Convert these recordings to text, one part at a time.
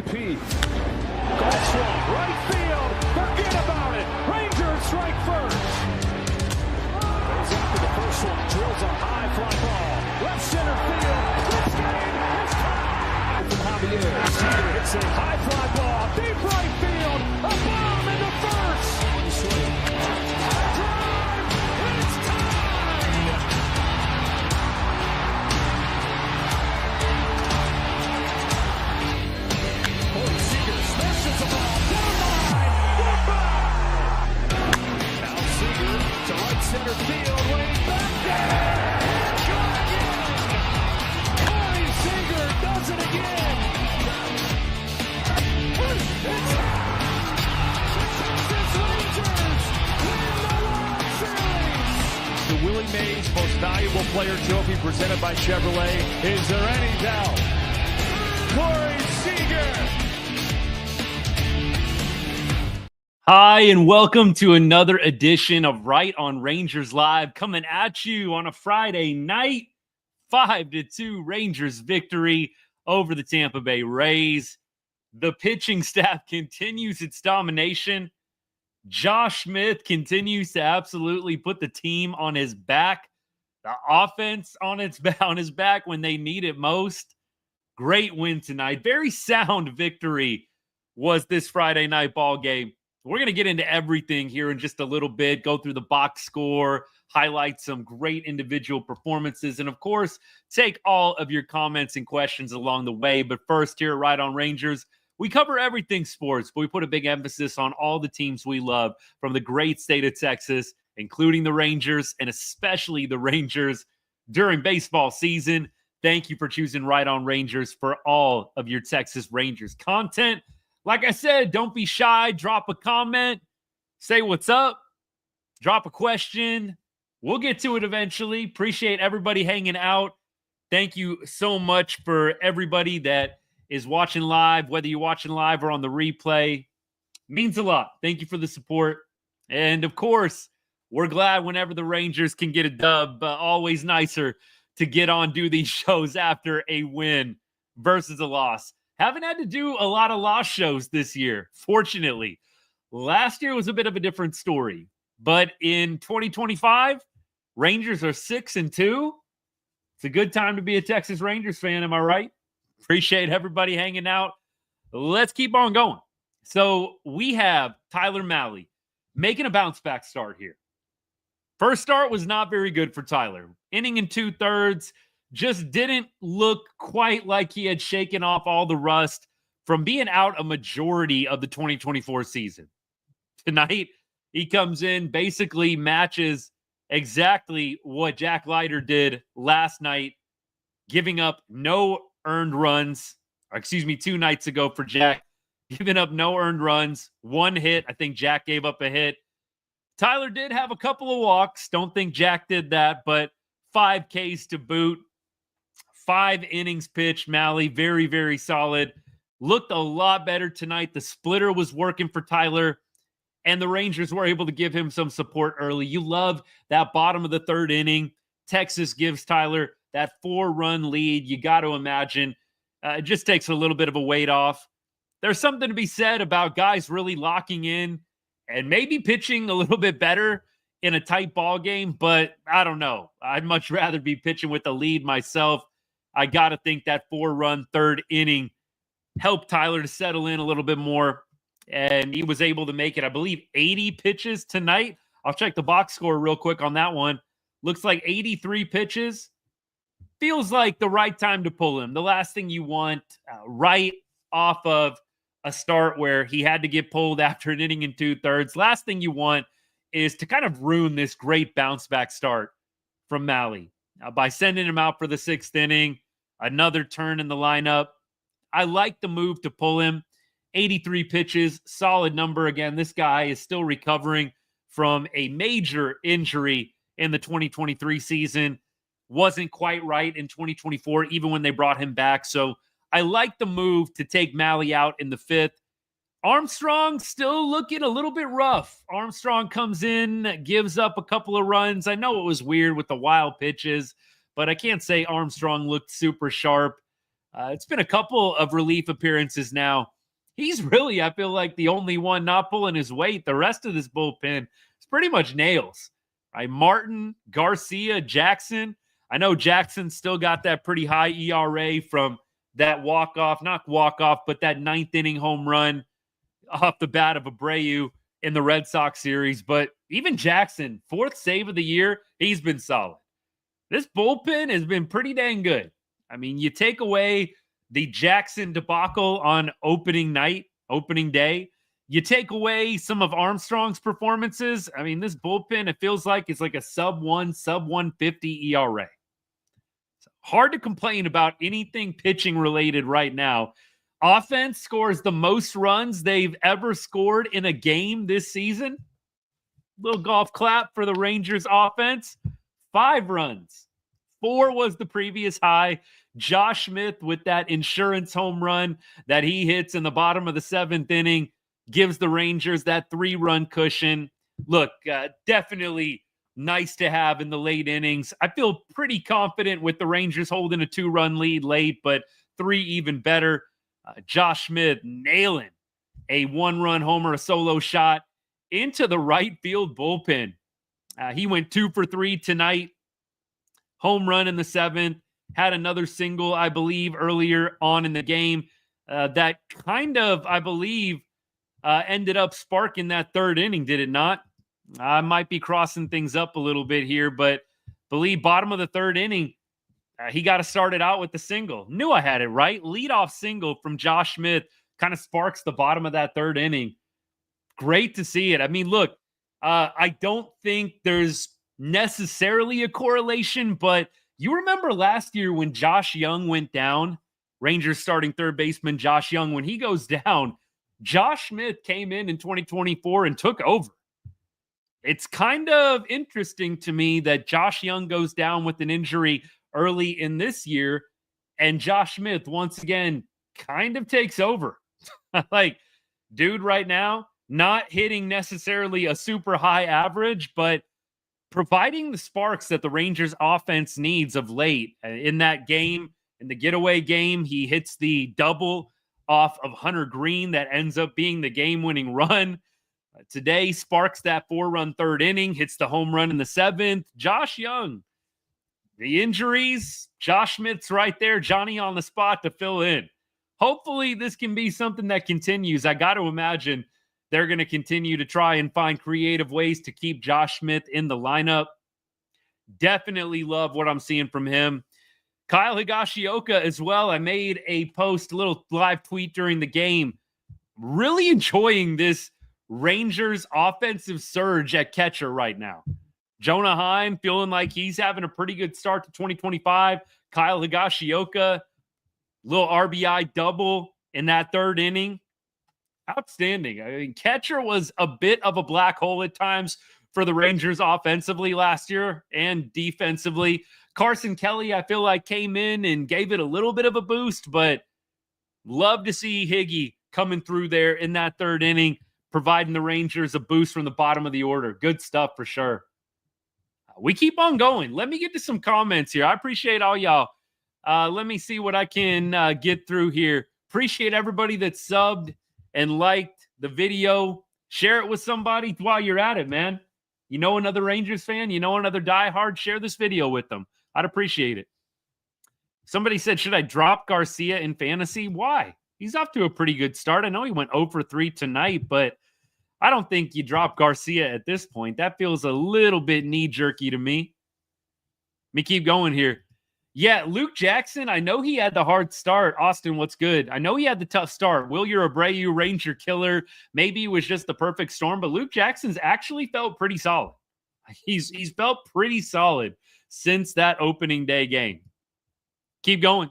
MVP. That's one, right field. Forget about it. Rangers strike first. Goes after the first one, drills a high fly ball. Left center field. This game is tied. From Javier, Seager hits a high fly ball. Deep right field. A bomb into first. One swing. Drive. It's tied. Corey Seager smashes the ball. Down line. Goodbye. Now Seager to right center field. Way back there. Gone again. Corey Seager does it again. It's Texas Rangers win the World Series. The Willie Mays Most Valuable Player Trophy presented by Chevrolet. Is there any doubt? Corey Seager. Hi, and welcome to another edition of Right on Rangers Live, coming at you on a Friday night. 5-2 Rangers victory over the Tampa Bay Rays. The pitching staff continues its domination. Josh Smith continues to absolutely put the team on his back. The offense on his back when they need it most. Great win tonight. Very sound victory was this Friday night ball game. We're going to get into everything here in just a little bit, go through the box score, highlight some great individual performances, and of course, take all of your comments and questions along the way. But first, here at Right on Rangers, we cover everything sports, but we put a big emphasis on all the teams we love from the great state of Texas, including the Rangers, and especially the Rangers during baseball season. Thank you for choosing Right on Rangers for all of your Texas Rangers content. Like I said, don't be shy. Drop a comment. Say what's up. Drop a question. We'll get to it eventually. Appreciate everybody hanging out. Thank you so much for everybody that is watching live, whether you're watching live or on the replay. Means a lot. Thank you for the support. And of course, we're glad whenever the Rangers can get a dub. Always nicer to get on, do these shows after a win versus a loss. Haven't had to do a lot of lost shows this year, fortunately. Last year was a bit of a different story. But in 2025, Rangers are 6-2. It's a good time to be a Texas Rangers fan, am I right? Appreciate everybody hanging out. Let's keep on going. So we have Tyler Mahle making a bounce-back start here. First start was not very good for Tyler. Inning and 2/3. Just didn't look quite like he had shaken off all the rust from being out a majority of the 2024 season. Tonight, he comes in, basically matches exactly what Jack Leiter did last night, giving up no earned runs. 2 nights ago for Jack, giving up no earned runs, 1 hit. I think Jack gave up a hit. Tyler did have a couple of walks. Don't think Jack did that, but 5 Ks to boot. 5 innings pitched. Mahle, very, very solid. Looked a lot better tonight. The splitter was working for Tyler, and the Rangers were able to give him some support early. You love that bottom of the 3rd inning. Texas gives Tyler that 4-run lead. You got to imagine it just takes a little bit of a weight off. There's something to be said about guys really locking in and maybe pitching a little bit better in a tight ball game, but I don't know. I'd much rather be pitching with the lead myself. I got to think that 4-run 3rd inning helped Tyler to settle in a little bit more, and he was able to make it, I believe, 80 pitches tonight. I'll check the box score real quick on that one. Looks like 83 pitches. Feels like the right time to pull him. The last thing you want right off of a start where he had to get pulled after an inning and 2/3. Last thing you want is to kind of ruin this great bounce-back start from Mahle. By sending him out for the 6th inning, another turn in the lineup. I like the move to pull him. 83 pitches, solid number. Again, this guy is still recovering from a major injury in the 2023 season. Wasn't quite right in 2024, even when they brought him back. So I like the move to take Mahle out in the 5th. Armstrong still looking a little bit rough. Armstrong comes in, gives up a couple of runs. I know it was weird with the wild pitches, but I can't say Armstrong looked super sharp. It's been a couple of relief appearances now. He's really, I feel like, the only one not pulling his weight. The rest of this bullpen is pretty much nails. Right? Martin, Garcia, Jackson. I know Jackson still got that pretty high ERA from that walk-off, not walk-off, but that ninth inning home run off the bat of Abreu in the Red Sox series. But even Jackson, 4th save of the year, he's been solid. This bullpen has been pretty dang good. I mean, you take away the Jackson debacle on opening day, you take away some of Armstrong's performances. I mean, this bullpen, it feels like it's like a sub 150 ERA. It's hard to complain about anything pitching related right now. Offense scores the most runs they've ever scored in a game this season. Little golf clap for the Rangers offense. 5 runs. 4 was the previous high. Josh Smith with that insurance home run that he hits in the bottom of the 7th inning gives the Rangers that 3-run cushion. Look, definitely nice to have in the late innings. I feel pretty confident with the Rangers holding a 2-run lead late, but 3 even better. Josh Smith nailing a 1-run homer, a solo shot into the right field bullpen. He went 2 for 3 tonight. Home run in the 7th. Had another single, I believe, earlier on in the game that kind of, I believe, ended up sparking that 3rd inning, did it not? I might be crossing things up a little bit here, but believe bottom of the 3rd inning, he got to start it out with the single. Knew I had it right. Leadoff single from Josh Smith kind of sparks the bottom of that 3rd inning. Great to see it. I mean, look, I don't think there's necessarily a correlation, but you remember last year when Josh Young went down, Rangers starting 3rd baseman Josh Young, when he goes down, Josh Smith came in 2024 and took over. It's kind of interesting to me that Josh Young goes down with an injury early in this year, and Josh Smith once again kind of takes over. Like, dude, right now, not hitting necessarily a super high average, but providing the sparks that the Rangers offense needs of late. In that game, in the getaway game, he hits the double off of Hunter Green that ends up being the game-winning run. Today, sparks that 4-run 3rd inning, hits the home run in the 7th. Josh Young, the injuries, Josh Smith's right there, Johnny on the spot to fill in. Hopefully, this can be something that continues. I got to imagine they're going to continue to try and find creative ways to keep Josh Smith in the lineup. Definitely love what I'm seeing from him. Kyle Higashioka as well. I made a post, a little live tweet during the game. Really enjoying this Rangers offensive surge at catcher right now. Jonah Heim feeling like he's having a pretty good start to 2025. Kyle Higashioka, little RBI double in that 3rd inning. Outstanding. I mean, catcher was a bit of a black hole at times for the Rangers offensively last year and defensively. Carson Kelly, I feel like, came in and gave it a little bit of a boost, but love to see Higgy coming through there in that 3rd inning, providing the Rangers a boost from the bottom of the order. Good stuff for sure. We keep on going. Let me get to some comments here. I appreciate all y'all. Let me see what I can get through here. Appreciate everybody that subbed and liked the video. Share it with somebody while you're at it, man. You know another Rangers fan? You know another diehard? Share this video with them. I'd appreciate it. Somebody said, should I drop Garcia in fantasy? Why? He's off to a pretty good start. I know he went 0 for 3 tonight, but I don't think you drop Garcia at this point. That feels a little bit knee-jerky to me. Let me keep going here. Yeah, Luke Jackson, I know he had the hard start. Austin, what's good? I know he had the tough start. Wilyer Abreu, Ranger killer. Maybe it was just the perfect storm, but Luke Jackson's actually felt pretty solid. He's felt pretty solid since that opening day game. Keep going.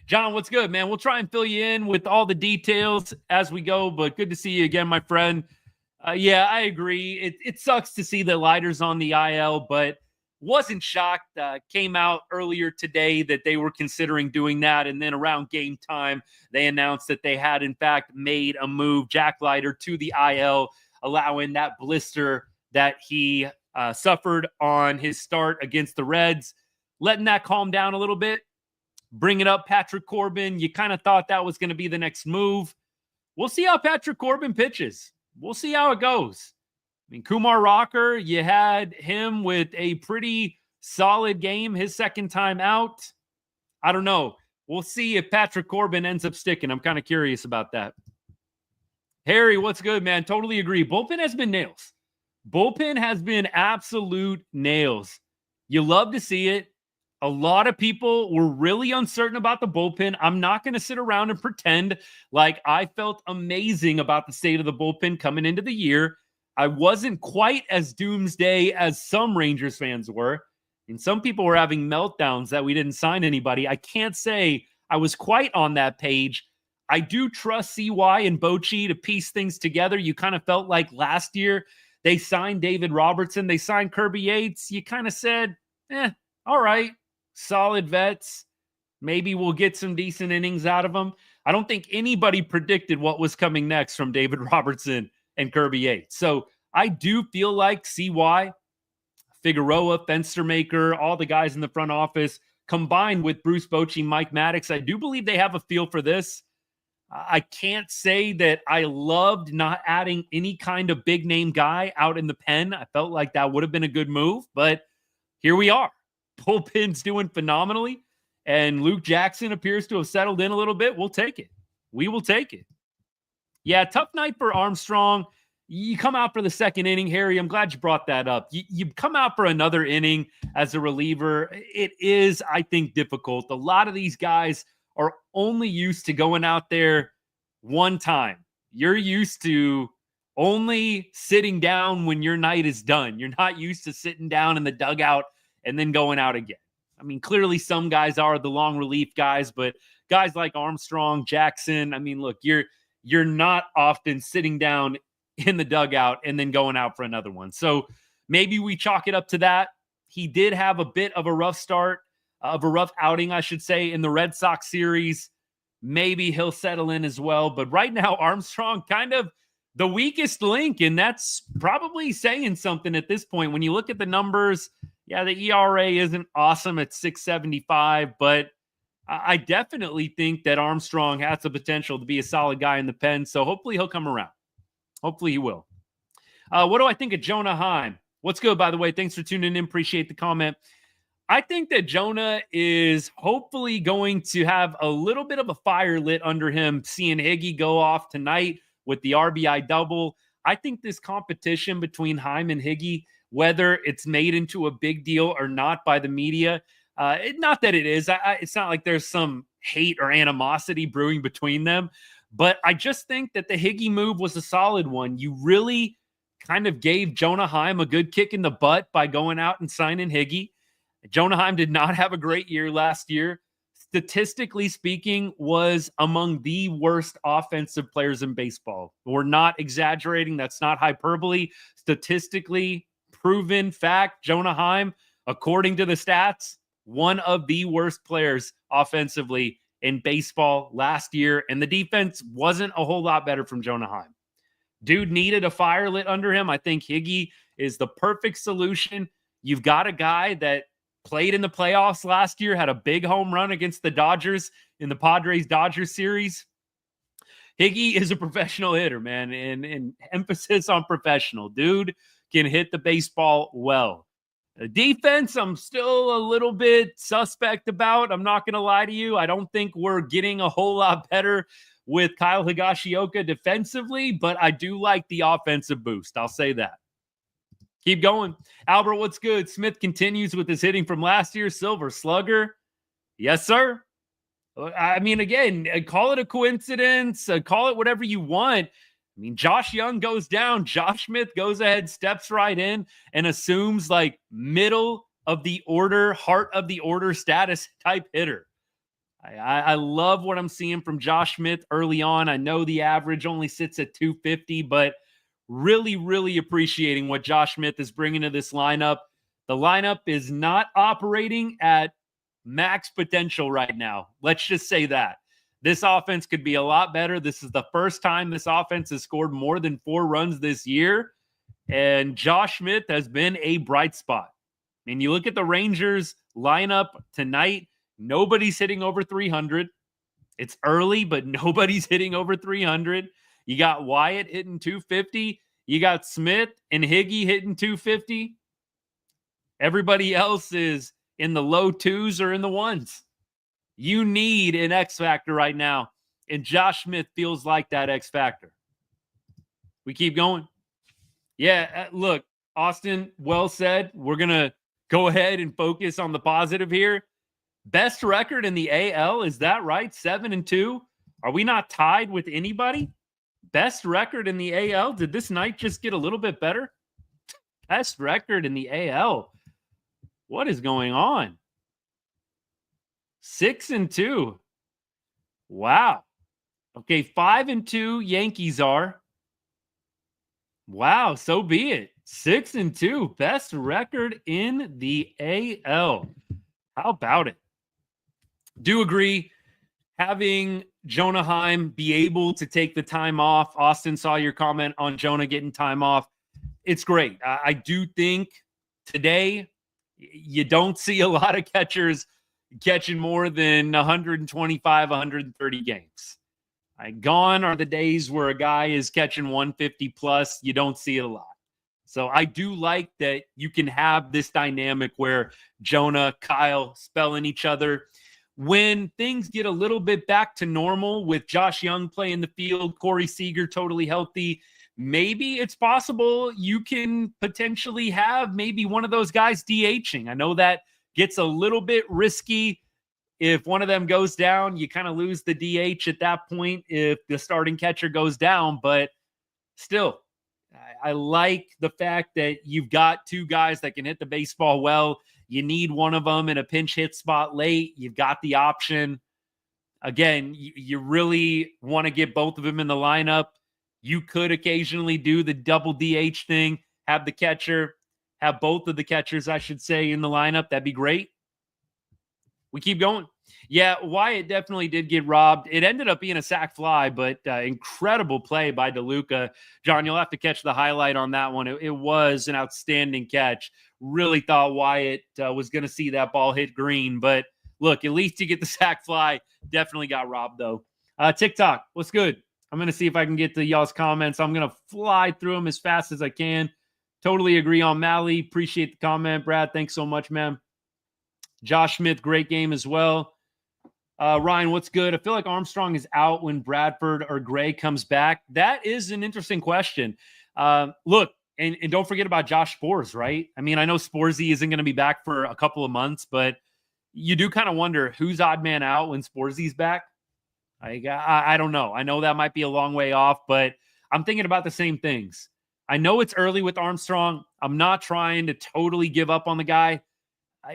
John, what's good, man? We'll try and fill you in with all the details as we go, but good to see you again, my friend. Yeah, I agree. It sucks to see the Lighters on the IL, but wasn't shocked. Came out earlier today that they were considering doing that. And then around game time, they announced that they had, in fact, made a move, Jack Leiter, to the IL, allowing that blister that he suffered on his start against the Reds, letting that calm down a little bit. bringing up Patrick Corbin. You kind of thought that was going to be the next move. We'll see how Patrick Corbin pitches. We'll see how it goes. I mean, Kumar Rocker, you had him with a pretty solid game his second time out. I don't know. We'll see if Patrick Corbin ends up sticking. I'm kind of curious about that. Harry, what's good, man? Totally agree. Bullpen has been nails. Bullpen has been absolute nails. You love to see it. A lot of people were really uncertain about the bullpen. I'm not going to sit around and pretend like I felt amazing about the state of the bullpen coming into the year. I wasn't quite as doomsday as some Rangers fans were. And some people were having meltdowns that we didn't sign anybody. I can't say I was quite on that page. I do trust CY and Bochy to piece things together. You kind of felt like last year they signed David Robertson. They signed Kirby Yates. You kind of said, all right, solid vets. Maybe we'll get some decent innings out of them. I don't think anybody predicted what was coming next from David Robertson and Kirby Yates. So I do feel like CY, Figueroa, Fenstermaker, all the guys in the front office, combined with Bruce Bochy, Mike Maddox, I do believe they have a feel for this. I can't say that I loved not adding any kind of big name guy out in the pen. I felt like that would have been a good move, but here we are. Bullpen's doing phenomenally, and Luke Jackson appears to have settled in a little bit. We'll take it. We will take it. Yeah, tough night for Armstrong. You come out for the second inning, Harry. I'm glad you brought that up. You come out for another inning as a reliever. It is, I think, difficult. A lot of these guys are only used to going out there one time. You're used to only sitting down when your night is done. You're not used to sitting down in the dugout and then going out again. I mean, clearly some guys are the long relief guys, but guys like Armstrong, Jackson, I mean, look, you're not often sitting down in the dugout and then going out for another one. So maybe we chalk it up to that. He did have a bit of a rough start, of a rough outing, I should say, in the Red Sox series. Maybe he'll settle in as well. But right now, Armstrong kind of the weakest link, and that's probably saying something at this point. When you look at the numbers, yeah, the ERA isn't awesome at 6.75, but I definitely think that Armstrong has the potential to be a solid guy in the pen. So hopefully he'll come around. Hopefully he will. What do I think of Jonah Heim? What's good, by the way? Thanks for tuning in. Appreciate the comment. I think that Jonah is hopefully going to have a little bit of a fire lit under him, seeing Higgy go off tonight with the RBI double. I think this competition between Heim and Higgy, whether it's made into a big deal or not by the media, not that it is. It's not like there's some hate or animosity brewing between them, but I just think that the Higgy move was a solid one. You really kind of gave Jonah Heim a good kick in the butt by going out and signing Higgy. Jonah Heim did not have a great year last year. Statistically speaking, was among the worst offensive players in baseball. We're not exaggerating. That's not hyperbole. Statistically proven fact, Jonah Heim, according to the stats, one of the worst players offensively in baseball last year. And the defense wasn't a whole lot better from Jonah Heim. Dude needed a fire lit under him. I think Higgy is the perfect solution. You've got a guy that played in the playoffs last year, had a big home run against the Dodgers in the Padres-Dodgers series. Higgy is a professional hitter, man, and emphasis on professional. Dude can hit the baseball well. The defense, I'm still a little bit suspect about. I'm not going to lie to you. I don't think we're getting a whole lot better with Kyle Higashioka defensively, but I do like the offensive boost. I'll say that. Keep going. Albert, what's good? Smith continues with his hitting from last year. Silver Slugger. Yes, sir. I mean, again, call it a coincidence. Call it whatever you want. I mean, Josh Young goes down. Josh Smith goes ahead, steps right in, and assumes like middle of the order, heart of the order status type hitter. I love what I'm seeing from Josh Smith early on. I know the average only sits at 250, but really, really appreciating what Josh Smith is bringing to this lineup. The lineup is not operating at max potential right now. Let's just say that. This offense could be a lot better. This is the first time this offense has scored more than 4 runs this year, and Josh Smith has been a bright spot. And you look at the Rangers lineup tonight, Nobody's hitting over 300. It's early, but nobody's hitting over 300. You got Wyatt hitting 250. You got Smith and Higgy hitting 250. Everybody else is in the low twos or in the ones. You need an X factor right now, and Josh Smith feels like that X factor. We keep going. Yeah, look, Austin, well said. We're going to go ahead and focus on the positive here. Best record in the AL, is that right? 7-2. Are we not tied with anybody? Best record in the AL. Did this night just get a little bit better? Best record in the AL. What is going on? 6-2. Wow. Okay, 5-2 Yankees are. Wow, so be it. 6-2. Best record in the AL. How about it? Do agree. Having Jonah Heim be able to take the time off. Austin, saw your comment on Jonah getting time off. It's great. I do think today you don't see a lot of catchers catching more than 125, 130 games. Gone are the days where a guy is catching 150 plus. You don't see it a lot. So I do like that you can have this dynamic where Jonah, Kyle spelling each other. When things get a little bit back to normal with Josh Young playing the field, Corey Seager totally healthy, maybe it's possible you can potentially have maybe one of those guys DHing. I know that gets a little bit risky. If one of them goes down, you kind of lose the DH at that point if the starting catcher goes down. But still, I like the fact that you've got two guys that can hit the baseball well. You need one of them in a pinch hit spot late. You've got the option. Again, you really want to get both of them in the lineup. You could occasionally do the double DH thing, have the catcher, have both of the catchers, I should say, in the lineup. That'd be great. We keep going. Yeah, Wyatt definitely did get robbed. It ended up being a sac fly, but incredible play by DeLuca. John, you'll have to catch the highlight on that one. It was an outstanding catch. Really thought Wyatt was going to see that ball hit green. But look, at least you get the sac fly. Definitely got robbed, though. TikTok, what's good? I'm going to see if I can get to y'all's comments. I'm going to fly through them as fast as I can. Totally agree on Mahle. Appreciate the comment, Brad. Thanks so much, man. Josh Smith, great game as well. Ryan, what's good? I feel like Armstrong is out when Bradford or Gray comes back. That is an interesting question. Look, and don't forget about Josh Spores, right? I mean, I know Sporesy isn't going to be back for a couple of months, but you do kind of wonder who's odd man out when Sporesy's back. I don't know. I know that might be a long way off, but I'm thinking about the same things. I know it's early with Armstrong. I'm not trying to totally give up on the guy.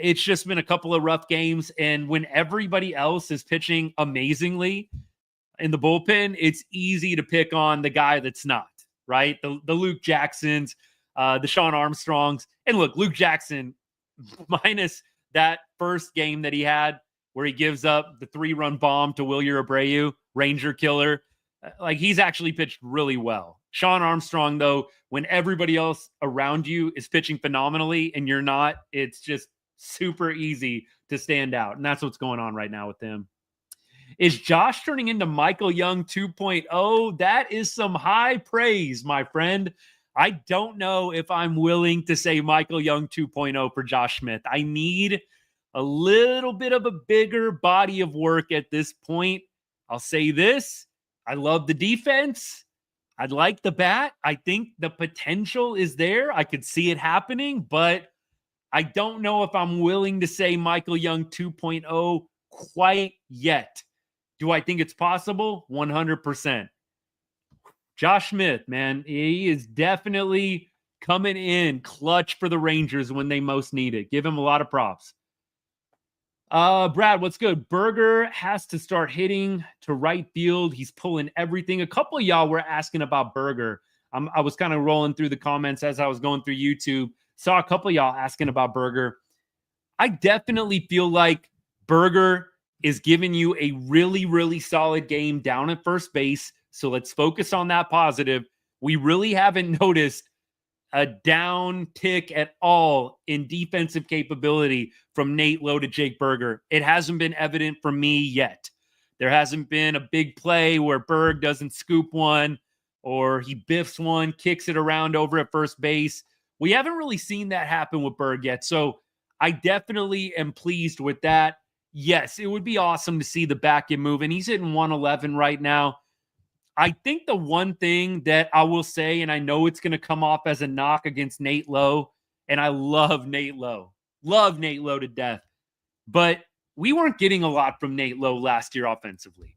It's just been a couple of rough games, and when everybody else is pitching amazingly in the bullpen, it's easy to pick on the guy that's not, right? The Luke Jacksons, the Sean Armstrongs. And look, Luke Jackson, minus that first game that he had where he gives up the 3-run bomb to Wilyer Abreu, Ranger killer, like he's actually pitched really well. Sean Armstrong, though, when everybody else around you is pitching phenomenally and you're not, it's just super easy to stand out. And that's what's going on right now with him. Is Josh turning into Michael Young 2.0? That is some high praise, my friend. I don't know if I'm willing to say Michael Young 2.0 for Josh Smith. I need a little bit of a bigger body of work at this point. I'll say this. I love the defense. I'd like the bat. I think the potential is there. I could see it happening, but I don't know if I'm willing to say Michael Young 2.0 quite yet. Do I think it's possible? 100%. Josh Smith, man, he is definitely coming in clutch for the Rangers when they most need it. Give him a lot of props. Brad, what's good? Berger has to start hitting to right field. He's pulling everything. A couple of y'all were asking about Berger. I was kind of rolling through the comments as I was going through YouTube. Saw a couple of y'all asking about Berger. I definitely feel like Berger is giving you a really, really solid game down at first base. So let's focus on that positive. We really haven't noticed a down tick at all in defensive capability from Nate Lowe to Jake Berger. It hasn't been evident for me yet. There hasn't been a big play where Berg doesn't scoop one or he biffs one, kicks it around over at first base. We haven't really seen that happen with Berg yet. So I definitely am pleased with that. Yes, it would be awesome to see the back end move, and he's hitting 111 right now. I think the one thing that I will say, and I know it's going to come off as a knock against Nate Lowe, and I love Nate Lowe to death, but we weren't getting a lot from Nate Lowe last year offensively.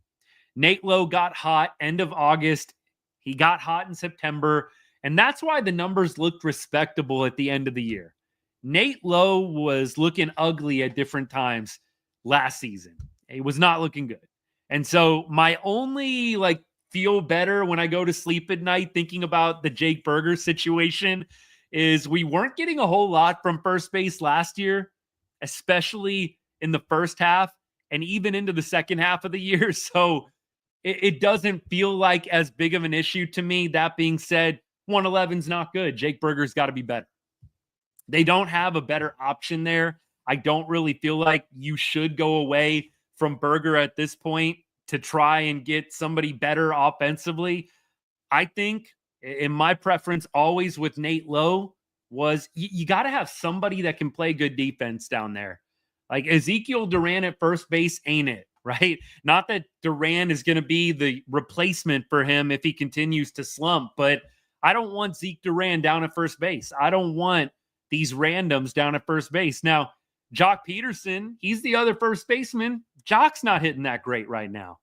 Nate Lowe got hot end of August. He got hot in September, and that's why the numbers looked respectable at the end of the year. Nate Lowe was looking ugly at different times last season. He was not looking good. And so my only feel better when I go to sleep at night thinking about the Jake Berger situation is we weren't getting a whole lot from first base last year, especially in the first half and even into the second half of the year. So it doesn't feel like as big of an issue to me. That being said, 111's not good. Jake Berger's got to be better. They don't have a better option there. I don't really feel like you should go away from Berger at this point to try and get somebody better offensively. I think, in my preference, always with Nate Lowe, was you got to have somebody that can play good defense down there. Like Ezekiel Duran at first base ain't it, right? Not that Duran is going to be the replacement for him if he continues to slump, but I don't want Zeke Duran down at first base. I don't want these randoms down at first base. Now, Jock Peterson, he's the other first baseman. Jock's not hitting that great right now.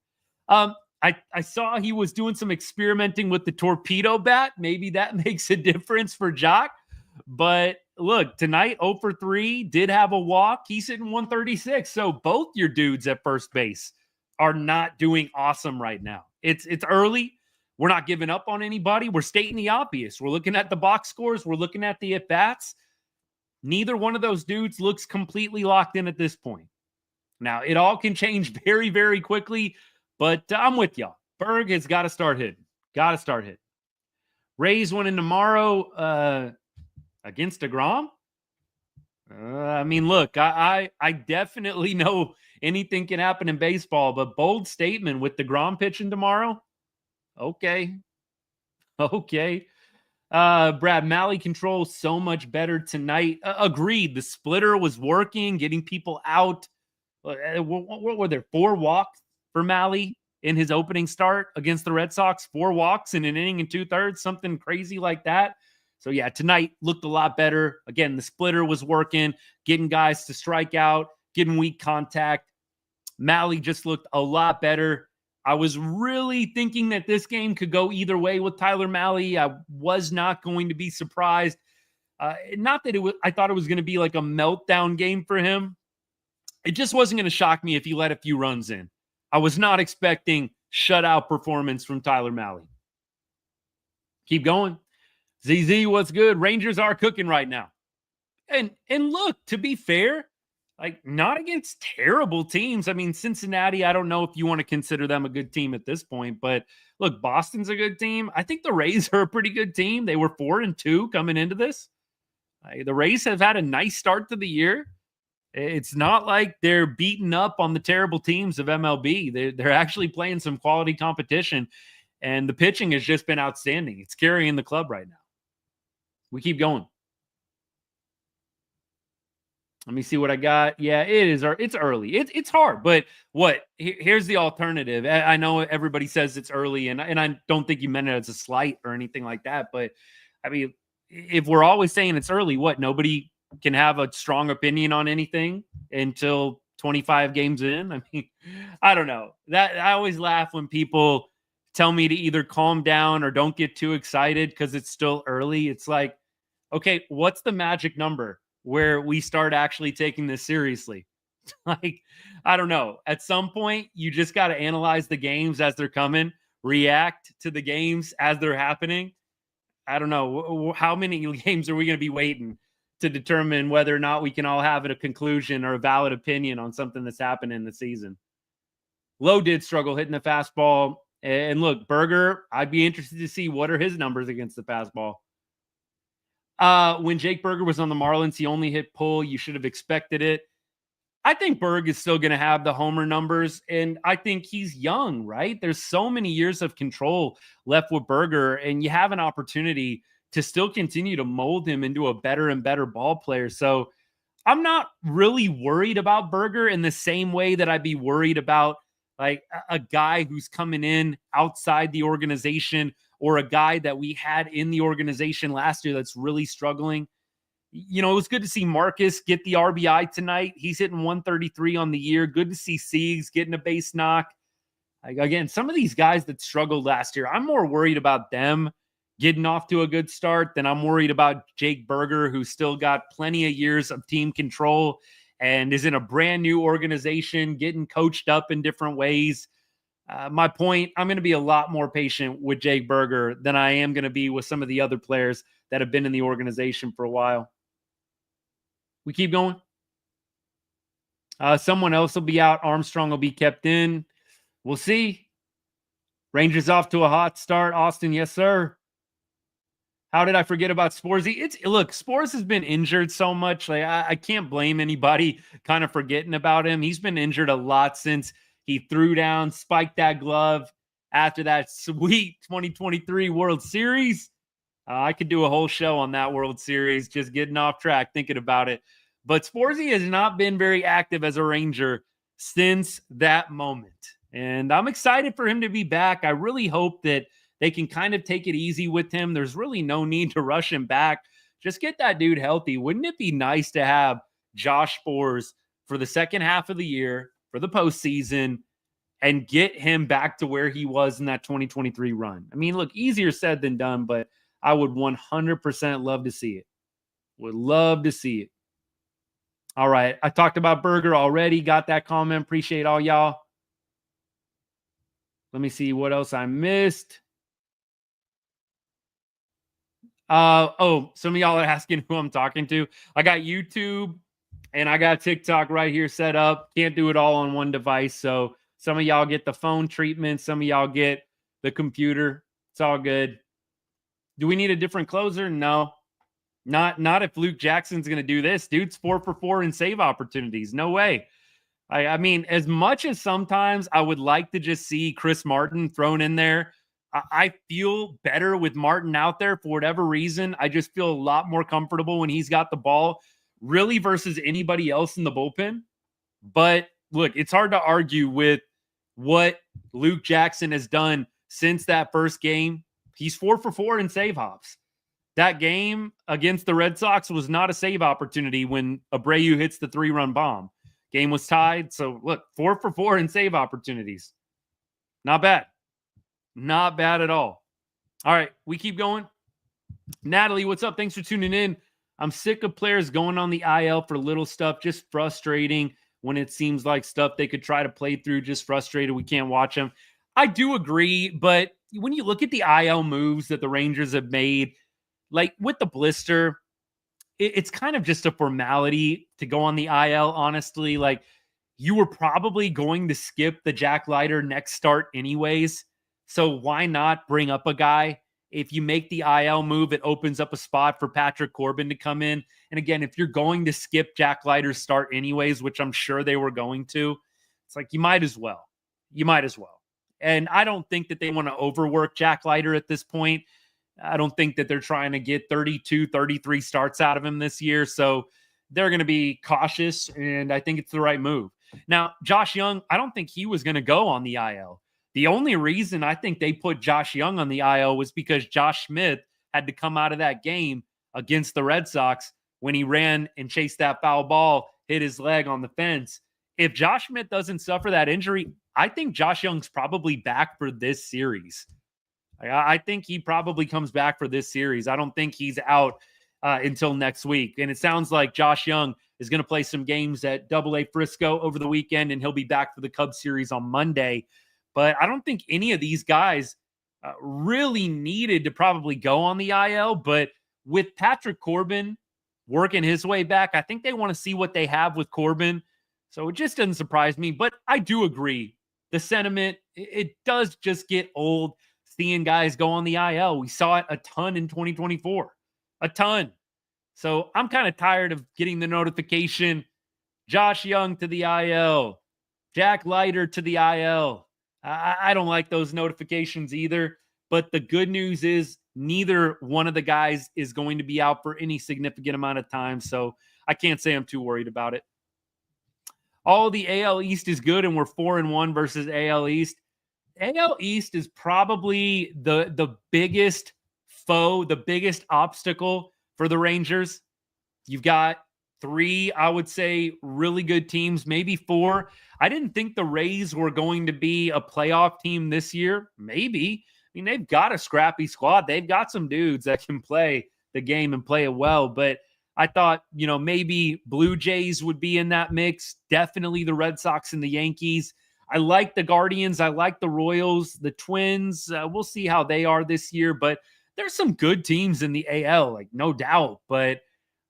I saw he was doing some experimenting with the torpedo bat. Maybe that makes a difference for Jock. But look, tonight, 0 for 3, did have a walk. He's hitting 136. So both your dudes at first base are not doing awesome right now. It's early. We're not giving up on anybody. We're stating the obvious. We're looking at the box scores. We're looking at the at-bats. Neither one of those dudes looks completely locked in at this point. Now, it all can change very, very quickly, but I'm with y'all. Berg has got to start hitting. Got to start hitting. Rays winning tomorrow against DeGrom. I mean, look, I definitely know anything can happen in baseball, but bold statement with DeGrom pitching tomorrow. Okay. Brad Mahle controls so much better tonight. Agreed. The splitter was working, getting people out. What were there? 4 walks for Mahle in his opening start against the Red Sox. 4 walks in an inning and 2/3, something crazy like that. So yeah, tonight looked a lot better. Again, the splitter was working, getting guys to strike out, getting weak contact. Mahle just looked a lot better. I was really thinking that this game could go either way with Tyler Mahle. I was not going to be surprised. Not that I thought it was going to be like a meltdown game for him. It just wasn't going to shock me if he let a few runs in. I was not expecting shutout performance from Tyler Mahle. Keep going. ZZ, what's good? Rangers are cooking right now. And look, to be fair, not against terrible teams. I mean, Cincinnati, I don't know if you want to consider them a good team at this point, but look, Boston's a good team. I think the Rays are a pretty good team. They were 4-2 coming into this. The Rays have had a nice start to the year. It's not like they're beating up on the terrible teams of MLB. They're actually playing some quality competition, and the pitching has just been outstanding. It's carrying the club right now. We keep going. Let me see what I got. Yeah, it's early. It's hard, but here's the alternative. I know everybody says it's early, and I don't think you meant it as a slight or anything like that, but I mean, if we're always saying it's early, nobody can have a strong opinion on anything until 25 games in? I mean, I don't know. That I always laugh when people tell me to either calm down or don't get too excited because it's still early. It's like, okay, what's the magic number where we start actually taking this seriously? I don't know. At some point, you just got to analyze the games as they're coming, react to the games as they're happening. I don't know. How many games are we going to be waiting to determine whether or not we can all have a conclusion or a valid opinion on something that's happened in the season? Lowe did struggle hitting the fastball. And look, Berger, I'd be interested to see what are his numbers against the fastball. When Jake Berger was on the Marlins, he only hit pull. You should have expected it. I think Berg is still going to have the homer numbers, and I think he's young, right? There's so many years of control left with Berger, and you have an opportunity to still continue to mold him into a better and better ball player. So I'm not really worried about Berger in the same way that I'd be worried about like a guy who's coming in outside the organization or a guy that we had in the organization last year that's really struggling. You know, it was good to see Marcus get the RBI tonight. He's hitting 133 on the year. Good to see Siegs getting a base knock. Again, some of these guys that struggled last year, I'm more worried about them getting off to a good start than I'm worried about Jake Berger, who's still got plenty of years of team control and is in a brand new organization, getting coached up in different ways. My point, I'm going to be a lot more patient with Jake Berger than I am going to be with some of the other players that have been in the organization for a while. We keep going. Someone else will be out. Armstrong will be kept in. We'll see. Rangers off to a hot start. Austin, yes, sir. How did I forget about Sporzy? Look, Spores has been injured so much. Like I can't blame anybody kind of forgetting about him. He's been injured a lot since he threw down, spiked that glove after that sweet 2023 World Series. I could do a whole show on that World Series, just getting off track thinking about it. But Sporzy has not been very active as a Ranger since that moment. And I'm excited for him to be back. I really hope that they can kind of take it easy with him. There's really no need to rush him back. Just get that dude healthy. Wouldn't it be nice to have Josh Sborz for the second half of the year, for the postseason, and get him back to where he was in that 2023 run? I mean, look, easier said than done, but I would 100% love to see it. Would love to see it. All right. I talked about Berger already. Got that comment. Appreciate all y'all. Let me see what else I missed. Some of y'all are asking who I'm talking to. I got YouTube and I got TikTok right here set up. Can't do it all on one device. So some of y'all get the phone treatment. Some of y'all get the computer. It's all good. Do we need a different closer? No. Not if Luke Jackson's going to do this. Dude's 4 for 4 in save opportunities. No way. I mean, as much as sometimes I would like to just see Chris Martin thrown in there, I feel better with Martin out there for whatever reason. I just feel a lot more comfortable when he's got the ball, really, versus anybody else in the bullpen. But look, it's hard to argue with what Luke Jackson has done since that first game. He's 4 for 4 in save hops. That game against the Red Sox was not a save opportunity when Abreu hits the 3-run bomb. Game was tied. So look, 4 for 4 in save opportunities. Not bad. Not bad at all. All right, we keep going. Natalie, what's up? Thanks for tuning in. I'm sick of players going on the IL for little stuff. Just frustrating when it seems like stuff they could try to play through. Just frustrated we can't watch them. I do agree, but when you look at the IL moves that the Rangers have made, like with the blister, it's kind of just a formality to go on the IL, honestly. Like you were probably going to skip the Jack Leiter next start anyways. So why not bring up a guy? If you make the IL move, it opens up a spot for Patrick Corbin to come in. And again, if you're going to skip Jack Leiter's start anyways, which I'm sure they were going to, it's like you might as well. You might as well. And I don't think that they want to overwork Jack Leiter at this point. I don't think that they're trying to get 32, 33 starts out of him this year. So they're going to be cautious, and I think it's the right move. Now, Josh Young, I don't think he was going to go on the IL. The only reason I think they put Josh Young on the IL was because Josh Smith had to come out of that game against the Red Sox when he ran and chased that foul ball, hit his leg on the fence. If Josh Smith doesn't suffer that injury, I think Josh Young's probably back for this series. I think he probably comes back for this series. I don't think he's out until next week. And it sounds like Josh Young is going to play some games at AA Frisco over the weekend, and he'll be back for the Cubs series on Monday. But I don't think any of these guys really needed to probably go on the IL. But with Patrick Corbin working his way back, I think they want to see what they have with Corbin. So it just doesn't surprise me. But I do agree. The sentiment, it does just get old seeing guys go on the IL. We saw it a ton in 2024. A ton. So I'm kind of tired of getting the notification, Josh Young to the IL, Jack Leiter to the IL. I don't like those notifications either. But the good news is neither one of the guys is going to be out for any significant amount of time. So I can't say I'm too worried about it. All the AL East is good, and we're 4-1 versus AL East. AL East is probably the biggest foe, the biggest obstacle for the Rangers. You've got 3, I would say, really good teams, maybe 4. I didn't think the Rays were going to be a playoff team this year. Maybe. I mean, they've got a scrappy squad. They've got some dudes that can play the game and play it well. But I thought, maybe Blue Jays would be in that mix. Definitely the Red Sox and the Yankees. I like the Guardians. I like the Royals, the Twins. We'll see how they are this year. But there's some good teams in the AL, like no doubt. But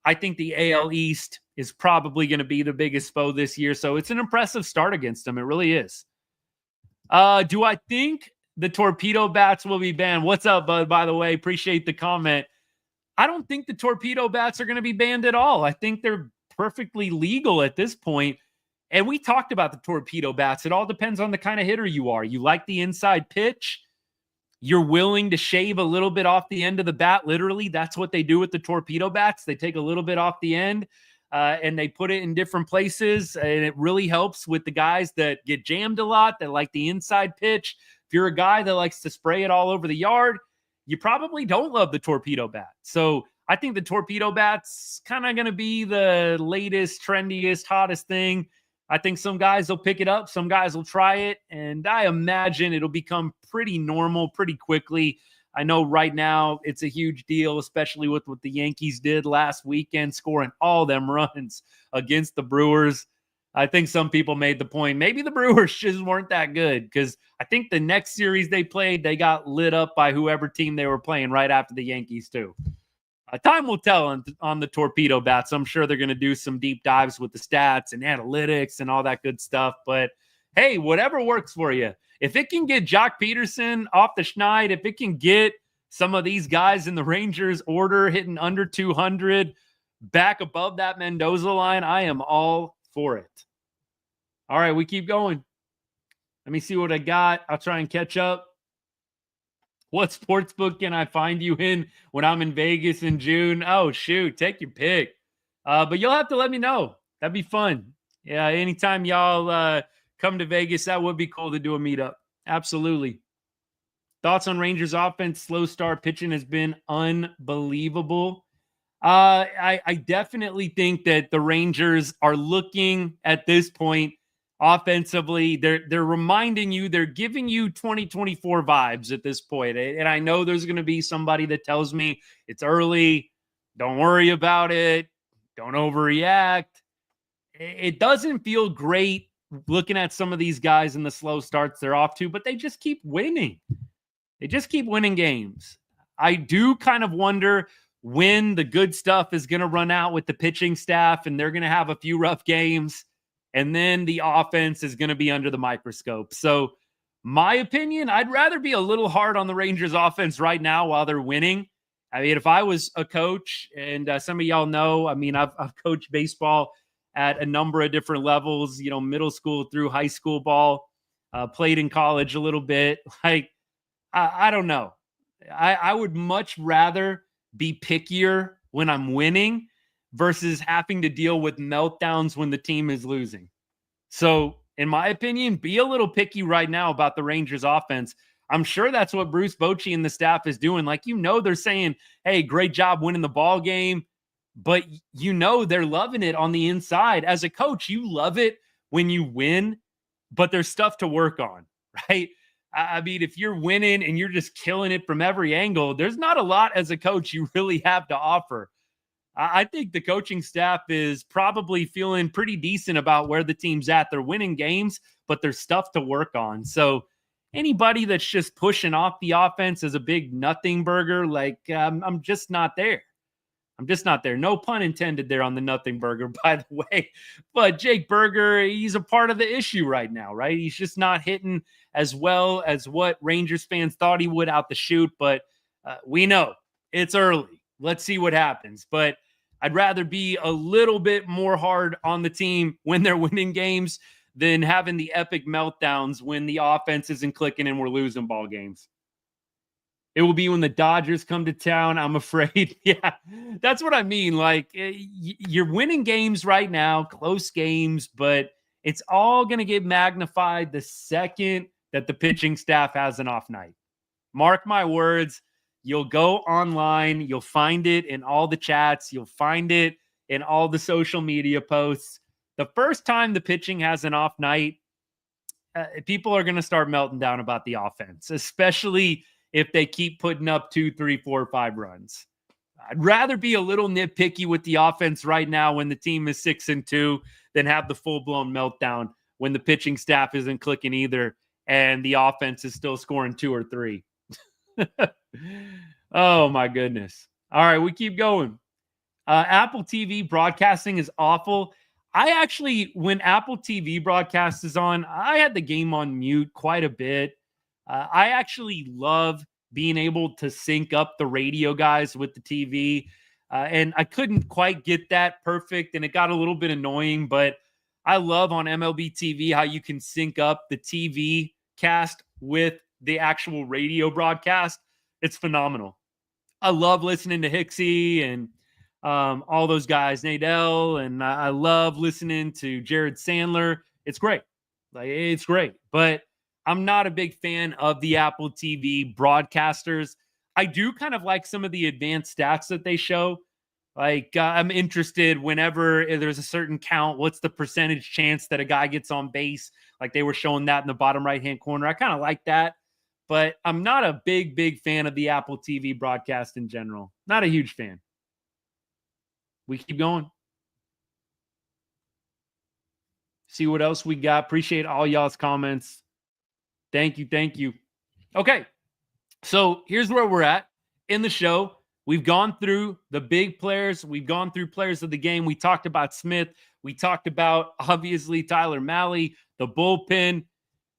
I think the AL East is probably going to be the biggest foe this year. So it's an impressive start against them. It really is. Do I think the torpedo bats will be banned? What's up, bud? By the way, appreciate the comment. I don't think the torpedo bats are going to be banned at all. I think they're perfectly legal at this point. And we talked about the torpedo bats. It all depends on the kind of hitter you are. You like the inside pitch. You're willing to shave a little bit off the end of the bat. Literally, that's what they do with the torpedo bats. They take a little bit off the end and they put it in different places. And it really helps with the guys that get jammed a lot, that like the inside pitch. If you're a guy that likes to spray it all over the yard, you probably don't love the torpedo bat. So I think the torpedo bat's kind of going to be the latest, trendiest, hottest thing. I think some guys will pick it up. Some guys will try it. And I imagine it'll become pretty normal pretty quickly. I know right now it's a huge deal, especially with what the Yankees did last weekend, scoring all them runs against the Brewers. I think some people made the point, maybe the Brewers just weren't that good, because I think the next series they played, they got lit up by whoever team they were playing right after the Yankees too. Time will tell on the torpedo bats. I'm sure they're going to do some deep dives with the stats and analytics and all that good stuff. But hey, whatever works for you. If it can get Jock Peterson off the schneid, if it can get some of these guys in the Rangers order hitting under 200 back above that Mendoza line, I am all for it. All right, we keep going. Let me see what I got. I'll try and catch up. What sportsbook can I find you in when I'm in Vegas in June? Oh, shoot. Take your pick. But you'll have to let me know. That'd be fun. Yeah, anytime y'all come to Vegas, that would be cool to do a meetup. Absolutely. Thoughts on Rangers offense? Slow start. Pitching has been unbelievable. I definitely think that the Rangers are looking at this point offensively. They're reminding you, they're giving you 2024 vibes at this point. And I know there's going to be somebody that tells me it's early. Don't worry about it. Don't overreact. It doesn't feel great looking at some of these guys in the slow starts they're off to, but they just keep winning. They just keep winning games. I do kind of wonder when the good stuff is going to run out with the pitching staff and they're going to have a few rough games, and then the offense is going to be under the microscope. So my opinion, I'd rather be a little hard on the Rangers offense right now while they're winning. I mean, if I was a coach, and some of y'all know, I mean, I've coached baseball at a number of different levels, middle school through high school ball, played in college a little bit. Like, I don't know. I would much rather be pickier when I'm winning versus having to deal with meltdowns when the team is losing. So, in my opinion, be a little picky right now about the Rangers offense. I'm sure that's what Bruce Bochy and the staff is doing. Like, they're saying, hey, great job winning the ball game, but they're loving it on the inside. As a coach, you love it when you win, but there's stuff to work on, right? I mean, if you're winning and you're just killing it from every angle, there's not a lot as a coach you really have to offer. I think the coaching staff is probably feeling pretty decent about where the team's at. They're winning games, but there's stuff to work on. So anybody that's just pushing off the offense as a big nothing burger, like I'm just not there. I'm just not there. No pun intended there on the nothing burger, by the way. But Jake Berger, he's a part of the issue right now, right? He's just not hitting as well as what Rangers fans thought he would out the chute. But we know it's early. Let's see what happens. But I'd rather be a little bit more hard on the team when they're winning games than having the epic meltdowns when the offense isn't clicking and we're losing ball games. It will be when the Dodgers come to town, I'm afraid. Yeah, that's what I mean. Like, you're winning games right now, close games, but it's all going to get magnified the second that the pitching staff has an off night. Mark my words. You'll go online. You'll find it in all the chats. You'll find it in all the social media posts. The first time the pitching has an off night, people are going to start melting down about the offense, especially if they keep putting up 2, 3, 4, 5 runs. I'd rather be a little nitpicky with the offense right now when the team is 6-2 than have the full-blown meltdown when the pitching staff isn't clicking either and the offense is still scoring 2 or 3. Oh, my goodness. All right, we keep going. Apple TV broadcasting is awful. I actually, when Apple TV broadcast is on, I had the game on mute quite a bit. I actually love being able to sync up the radio guys with the TV. And I couldn't quite get that perfect, and it got a little bit annoying, but I love on MLB TV how you can sync up the TV cast with the actual radio broadcast. It's phenomenal. I love listening to Hicksy and all those guys, Nadell, and I love listening to Jared Sandler. It's great. It's great. But I'm not a big fan of the Apple TV broadcasters. I do kind of like some of the advanced stats that they show. Like, I'm interested whenever there's a certain count, what's the percentage chance that a guy gets on base? Like they were showing that in the bottom right-hand corner. I kind of like that. But I'm not a big fan of the Apple TV broadcast in general. Not a huge fan. We keep going. See what else we got. Appreciate all y'all's comments. Thank you. Okay, so here's where we're at in the show. We've gone through the big players. We've gone through players of the game. We talked about Smith. We talked about, obviously, Tyler Mahle, the bullpen.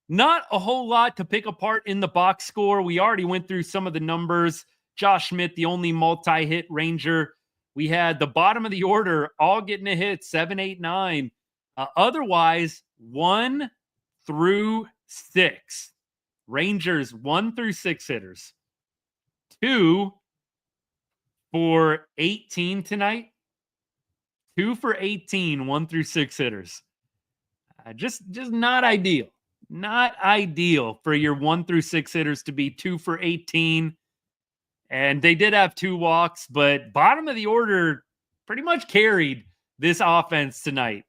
Not a whole lot to pick apart in the box score. We already went through some of the numbers. Josh Smith, the only multi-hit Ranger. We had the bottom of the order all getting a hit, 7, 8, 9. Otherwise, 1 through 6. Rangers, 1 through 6 hitters. 2 for 18 tonight. 2 for 18, 1 through 6 hitters. Just not ideal. Not ideal for your 1 through 6 hitters to be 2 for 18. And they did have 2 walks, but bottom of the order pretty much carried this offense tonight.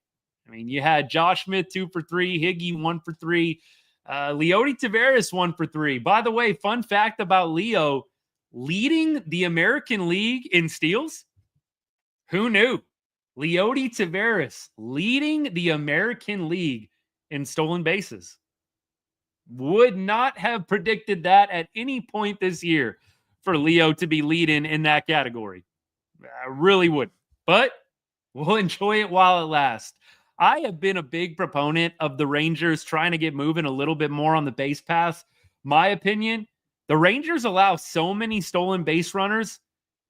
I mean, you had Josh Smith 2 for 3, Higgy 1 for 3, Leody Taveras 1 for 3. By the way, fun fact about Leo, leading the American League in steals. Who knew? Leody Taveras leading the American League in stolen bases. Would not have predicted that at any point this year for Leo to be leading in that category. I really would. But we'll enjoy it while it lasts. I have been a big proponent of the Rangers trying to get moving a little bit more on the base pass. My opinion, the Rangers allow so many stolen base runners.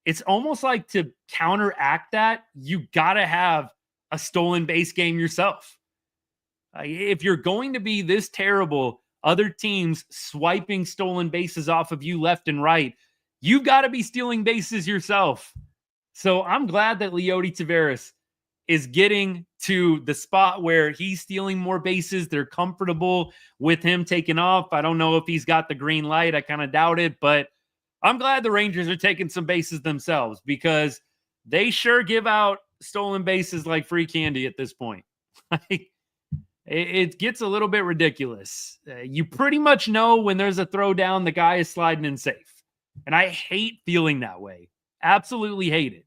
It's almost like to counteract that, you got to have a stolen base game yourself. If you're going to be this terrible, other teams swiping stolen bases off of you left and right, you've got to be stealing bases yourself. So I'm glad that Leody Taveras is getting to the spot where he's stealing more bases. They're comfortable with him taking off. I don't know if he's got the green light. I kind of doubt it, but I'm glad the Rangers are taking some bases themselves because they sure give out stolen bases like free candy at this point. It gets a little bit ridiculous. You pretty much know when there's a throwdown, the guy is sliding in safe. And I hate feeling that way. Absolutely hate it.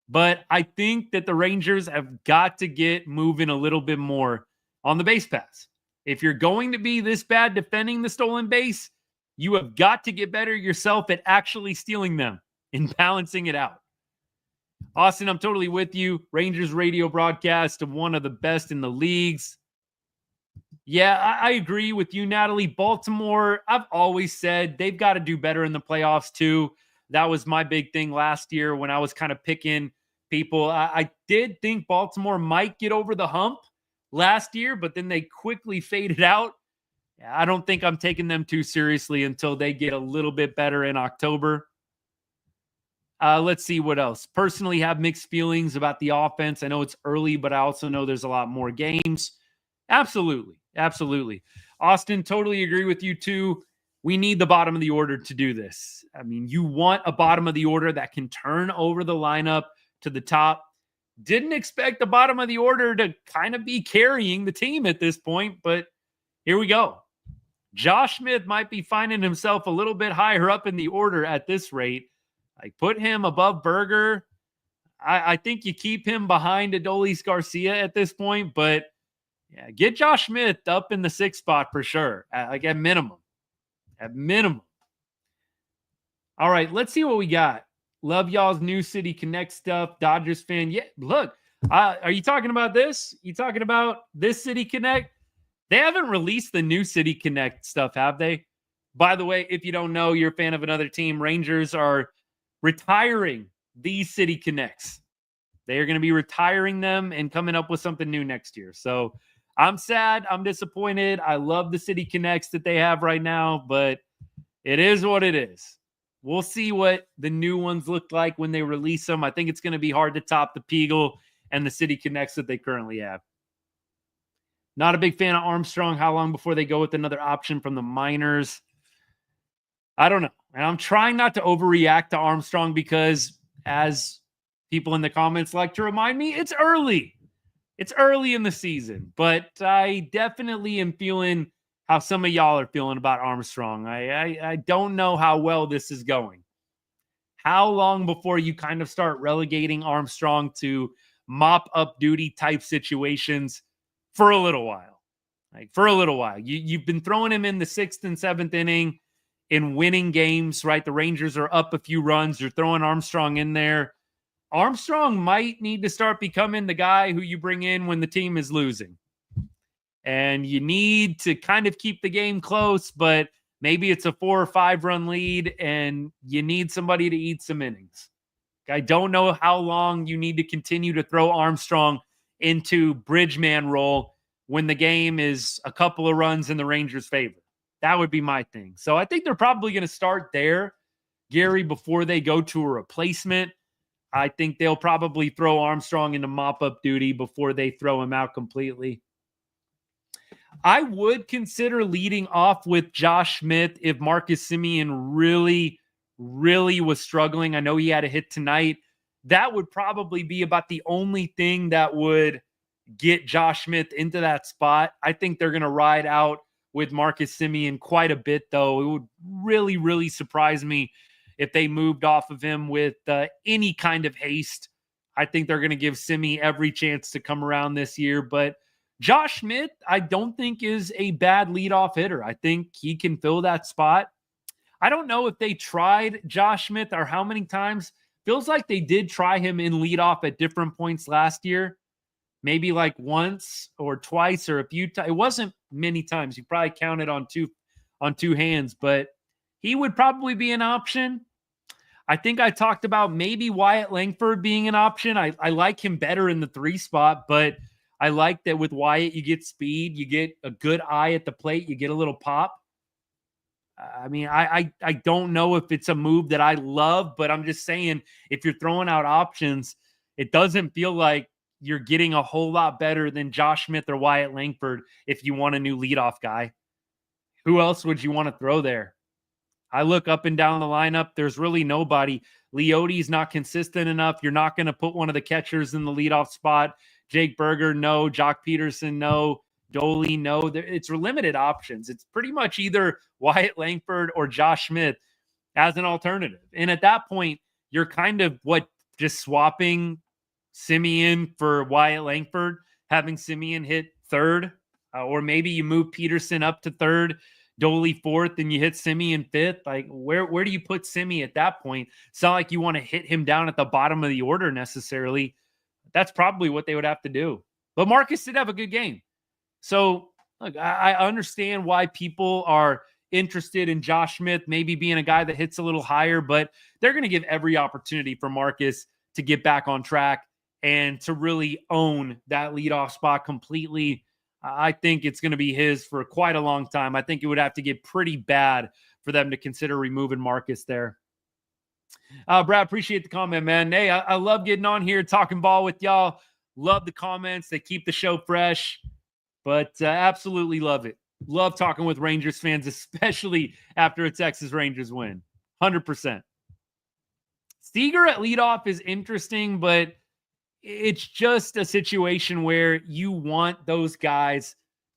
But I think that the Rangers have got to get moving a little bit more on the base pass. If you're going to be this bad defending the stolen base, you have got to get better yourself at actually stealing them and balancing it out. Austin, I'm totally with you. Rangers radio broadcast of one of the best in the leagues. Yeah, I agree with you, Natalie. Baltimore, I've always said they've got to do better in the playoffs too. That was my big thing last year when I was kind of picking people. I did think Baltimore might get over the hump last year, but then they quickly faded out. I don't think I'm taking them too seriously until they get a little bit better in October. Let's see what else. Personally, have mixed feelings about the offense. I know it's early, but I also know there's a lot more games. Absolutely. Absolutely. Austin, totally agree with you too. We need the bottom of the order to do this. I mean, you want a bottom of the order that can turn over the lineup to the top. Didn't expect the bottom of the order to kind of be carrying the team at this point, but here we go. Josh Smith might be finding himself a little bit higher up in the order at this rate. I put him above Berger. I think you keep him behind Adolis Garcia at this point, but yeah, get Josh Smith up in the 6th spot for sure, at minimum. At minimum. All right, let's see what we got. Love y'all's New City Connect stuff. Dodgers fan. Yeah, look, are you talking about this? You talking about this City Connect? They haven't released the New City Connect stuff, have they? By the way, if you don't know, you're a fan of another team. Rangers are retiring these City Connects. They are going to be retiring them and coming up with something new next year. So I'm sad. I'm disappointed. I love the City Connects that they have right now, but it is what it is. We'll see what the new ones look like when they release them. I think it's going to be hard to top the Peagle and the City Connects that they currently have. Not a big fan of Armstrong. How long before they go with another option from the minors? I don't know. And I'm trying not to overreact to Armstrong because, as people in the comments like to remind me, it's early. It's early in the season. But I definitely am feeling how some of y'all are feeling about Armstrong. I don't know how well this is going. How long before you kind of start relegating Armstrong to mop-up duty type situations? For a little while. For a little while. You've been throwing him in the 6th and 7th inning in winning games, right? The Rangers are up a few runs. You're throwing Armstrong in there. Armstrong might need to start becoming the guy who you bring in when the team is losing. And you need to kind of keep the game close, but maybe it's a 4 or 5 run lead and you need somebody to eat some innings. I don't know how long you need to continue to throw Armstrong into bridgeman role when the game is a couple of runs in the Rangers' favor. That would be my thing. So I think they're probably going to start there, Gary, before they go to a replacement. I think they'll probably throw Armstrong into mop-up duty before they throw him out completely. I would consider leading off with Josh Smith if Marcus Semien really, really was struggling. I know he had a hit tonight. That would probably be about the only thing that would get Josh Smith into that spot. I think they're going to ride out with Marcus Semien quite a bit, though. It would really, really surprise me if they moved off of him with any kind of haste. I think they're going to give Semien every chance to come around this year. But Josh Smith, I don't think is a bad leadoff hitter. I think he can fill that spot. I don't know if they tried Josh Smith or how many times. Feels like they did try him in leadoff at different points last year. Maybe like once or twice or a few times. It wasn't many times. You probably counted on two hands, but he would probably be an option. I think I talked about maybe Wyatt Langford being an option. I like him better in the 3 spot, but I like that with Wyatt, you get speed, you get a good eye at the plate, you get a little pop. I mean, I don't know if it's a move that I love, but I'm just saying if you're throwing out options, it doesn't feel like you're getting a whole lot better than Josh Smith or Wyatt Langford if you want a new leadoff guy. Who else would you want to throw there? I look up and down the lineup. There's really nobody. Leote's not consistent enough. You're not going to put one of the catchers in the leadoff spot. Jake Berger, no. Jock Peterson, no. Doley, no. It's limited options. It's pretty much either Wyatt Langford or Josh Smith as an alternative. And at that point, you're kind of just swapping Semien for Wyatt Langford, having Semien hit 3rd, or maybe you move Peterson up to 3rd, Doley 4th, and you hit Semien 5th. Like, where do you put Semien at that point? It's not like you want to hit him down at the bottom of the order necessarily. That's probably what they would have to do. But Marcus did have a good game. So, look, I understand why people are interested in Josh Smith maybe being a guy that hits a little higher, but they're going to give every opportunity for Marcus to get back on track and to really own that leadoff spot completely. I think it's going to be his for quite a long time. I think it would have to get pretty bad for them to consider removing Marcus there. Brad, appreciate the comment, man. Hey, I love getting on here, talking ball with y'all. Love the comments. They keep the show fresh, but absolutely love it. Love talking with Rangers fans, especially after a Texas Rangers win. 100%. Seager at leadoff is interesting, but it's just a situation where you want those guys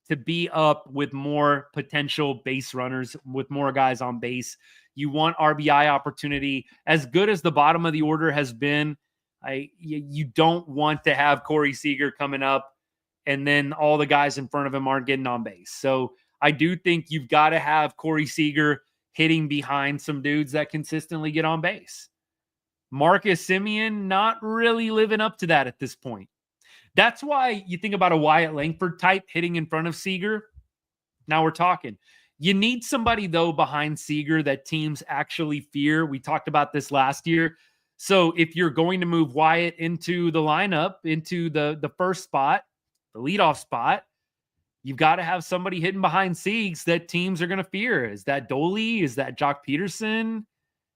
to be up with more potential base runners, with more guys on base. You want RBI opportunity. As good as the bottom of the order has been, you don't want to have Corey Seager coming up and then all the guys in front of him aren't getting on base. So I do think you've got to have Corey Seager hitting behind some dudes that consistently get on base. Marcus Semien not really living up to that at this point. That's why you think about a Wyatt Langford type hitting in front of Seager. Now we're talking. You need somebody, though, behind Seager that teams actually fear. We talked about this last year. So if you're going to move Wyatt into the lineup, into the first spot, the leadoff spot, you've got to have somebody hitting behind Siegs that teams are going to fear. Is that Doley? Is that Jock Peterson?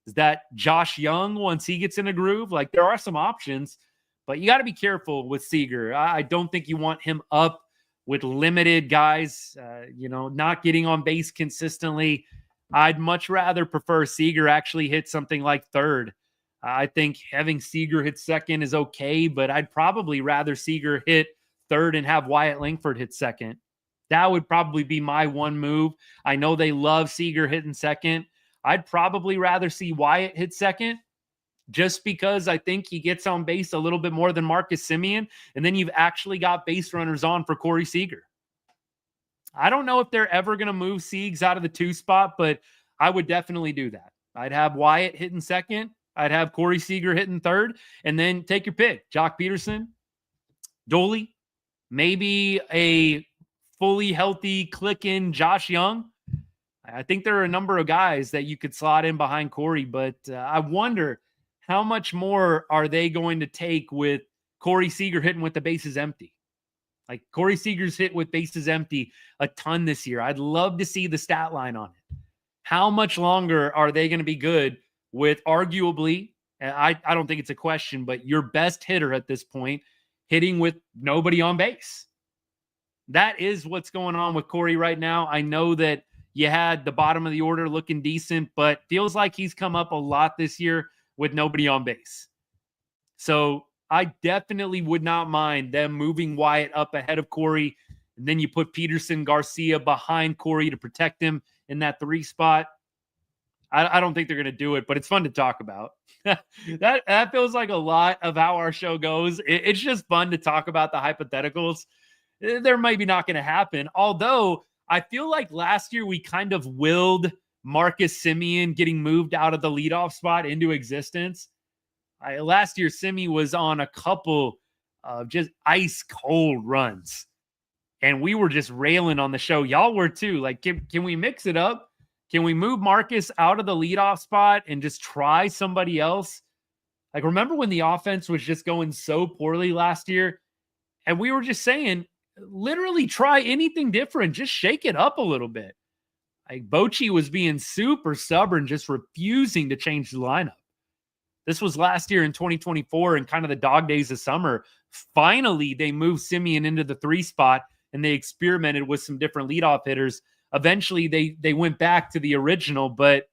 Is that Josh Young once he gets in a groove? Like, there are some options, but you got to be careful with Seager. I don't think you want him up with limited guys, not getting on base consistently. I'd much rather prefer Seager actually hit something like third. I think having Seager hit second is okay, but I'd probably rather Seager hit third and have Wyatt Langford hit second. That would probably be my one move. I know they love Seager hitting second. I'd probably rather see Wyatt hit second just because I think he gets on base a little bit more than Marcus Semien, and then you've actually got base runners on for Corey Seager. I don't know if they're ever going to move Siegs out of the 2 spot, but I would definitely do that. I'd have Wyatt hitting second. I'd have Corey Seager hitting third, and then take your pick. Jock Peterson, Doley, maybe a fully healthy click-in Josh Young. I think there are a number of guys that you could slot in behind Corey, but I wonder how much more are they going to take with Corey Seager hitting with the bases empty? Like, Corey Seager's hit with bases empty a ton this year. I'd love to see the stat line on it. How much longer are they going to be good with arguably, I don't think it's a question, but your best hitter at this point hitting with nobody on base? That is what's going on with Corey right now. I know that you had the bottom of the order looking decent, but feels like he's come up a lot this year with nobody on base. So I definitely would not mind them moving Wyatt up ahead of Corey. And then you put Peterson, Garcia behind Corey to protect him in that 3 spot. I don't think they're going to do it, but it's fun to talk about. that feels like a lot of how our show goes. It's just fun to talk about the hypotheticals. They're maybe not going to happen. Although I feel like last year we kind of willed Marcus Semien getting moved out of the leadoff spot into existence. Last year, Semien was on a couple of just ice cold runs, and we were just railing on the show. Y'all were too. Like, can we mix it up? Can we move Marcus out of the leadoff spot and just try somebody else? Like, remember when the offense was just going so poorly last year? And we were just saying, literally try anything different. Just shake it up a little bit. Like, Bochy was being super stubborn, just refusing to change the lineup. This was last year in 2024 and kind of the dog days of summer. Finally, they moved Semien into the 3 spot and they experimented with some different leadoff hitters. Eventually, they went back to the original, but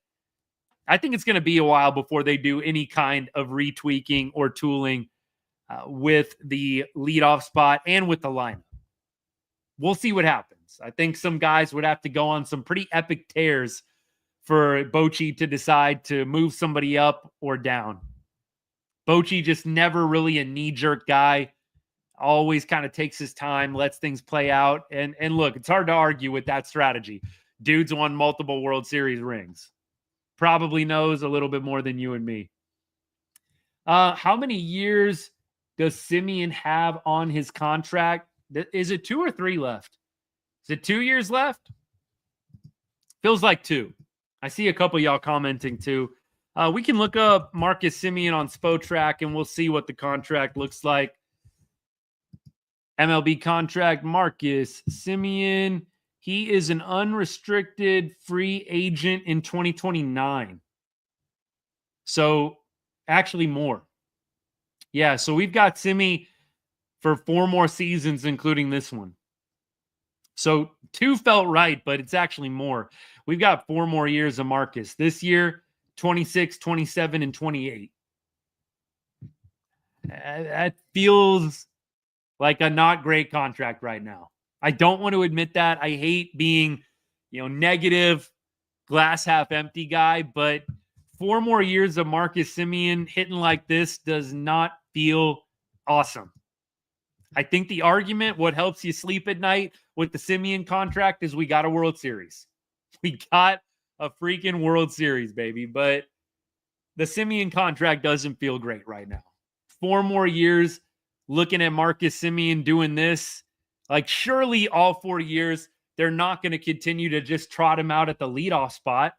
I think it's going to be a while before they do any kind of retweaking or tooling with the leadoff spot and with the lineup. We'll see what happens. I think some guys would have to go on some pretty epic tears for Bochy to decide to move somebody up or down. Bochy just never really a knee-jerk guy. Always kind of takes his time, lets things play out. And look, it's hard to argue with that strategy. Dude's won multiple World Series rings. Probably knows a little bit more than you and me. How many years does Semien have on his contract? Is it 2 or 3 left? Is it 2 years left? Feels like 2. I see a couple of y'all commenting too. We can look up Marcus Semien on Spotrac and we'll see what the contract looks like. MLB contract, Marcus Semien. He is an unrestricted free agent in 2029. So actually more. Yeah, so we've got Semien for 4 more seasons, including this one. So 2 felt right, but it's actually more. We've got 4 more years of Marcus. This year, 26, 27, and 28. That feels like a not great contract right now. I don't want to admit that. I hate being, negative, glass half empty guy, but 4 more years of Marcus Semien hitting like this does not feel awesome. I think the argument, what helps you sleep at night with the Semien contract, is we got a World Series. We got a freaking World Series, baby. But the Semien contract doesn't feel great right now. 4 more years looking at Marcus Semien doing this. Like, surely all 4 years, they're not going to continue to just trot him out at the leadoff spot.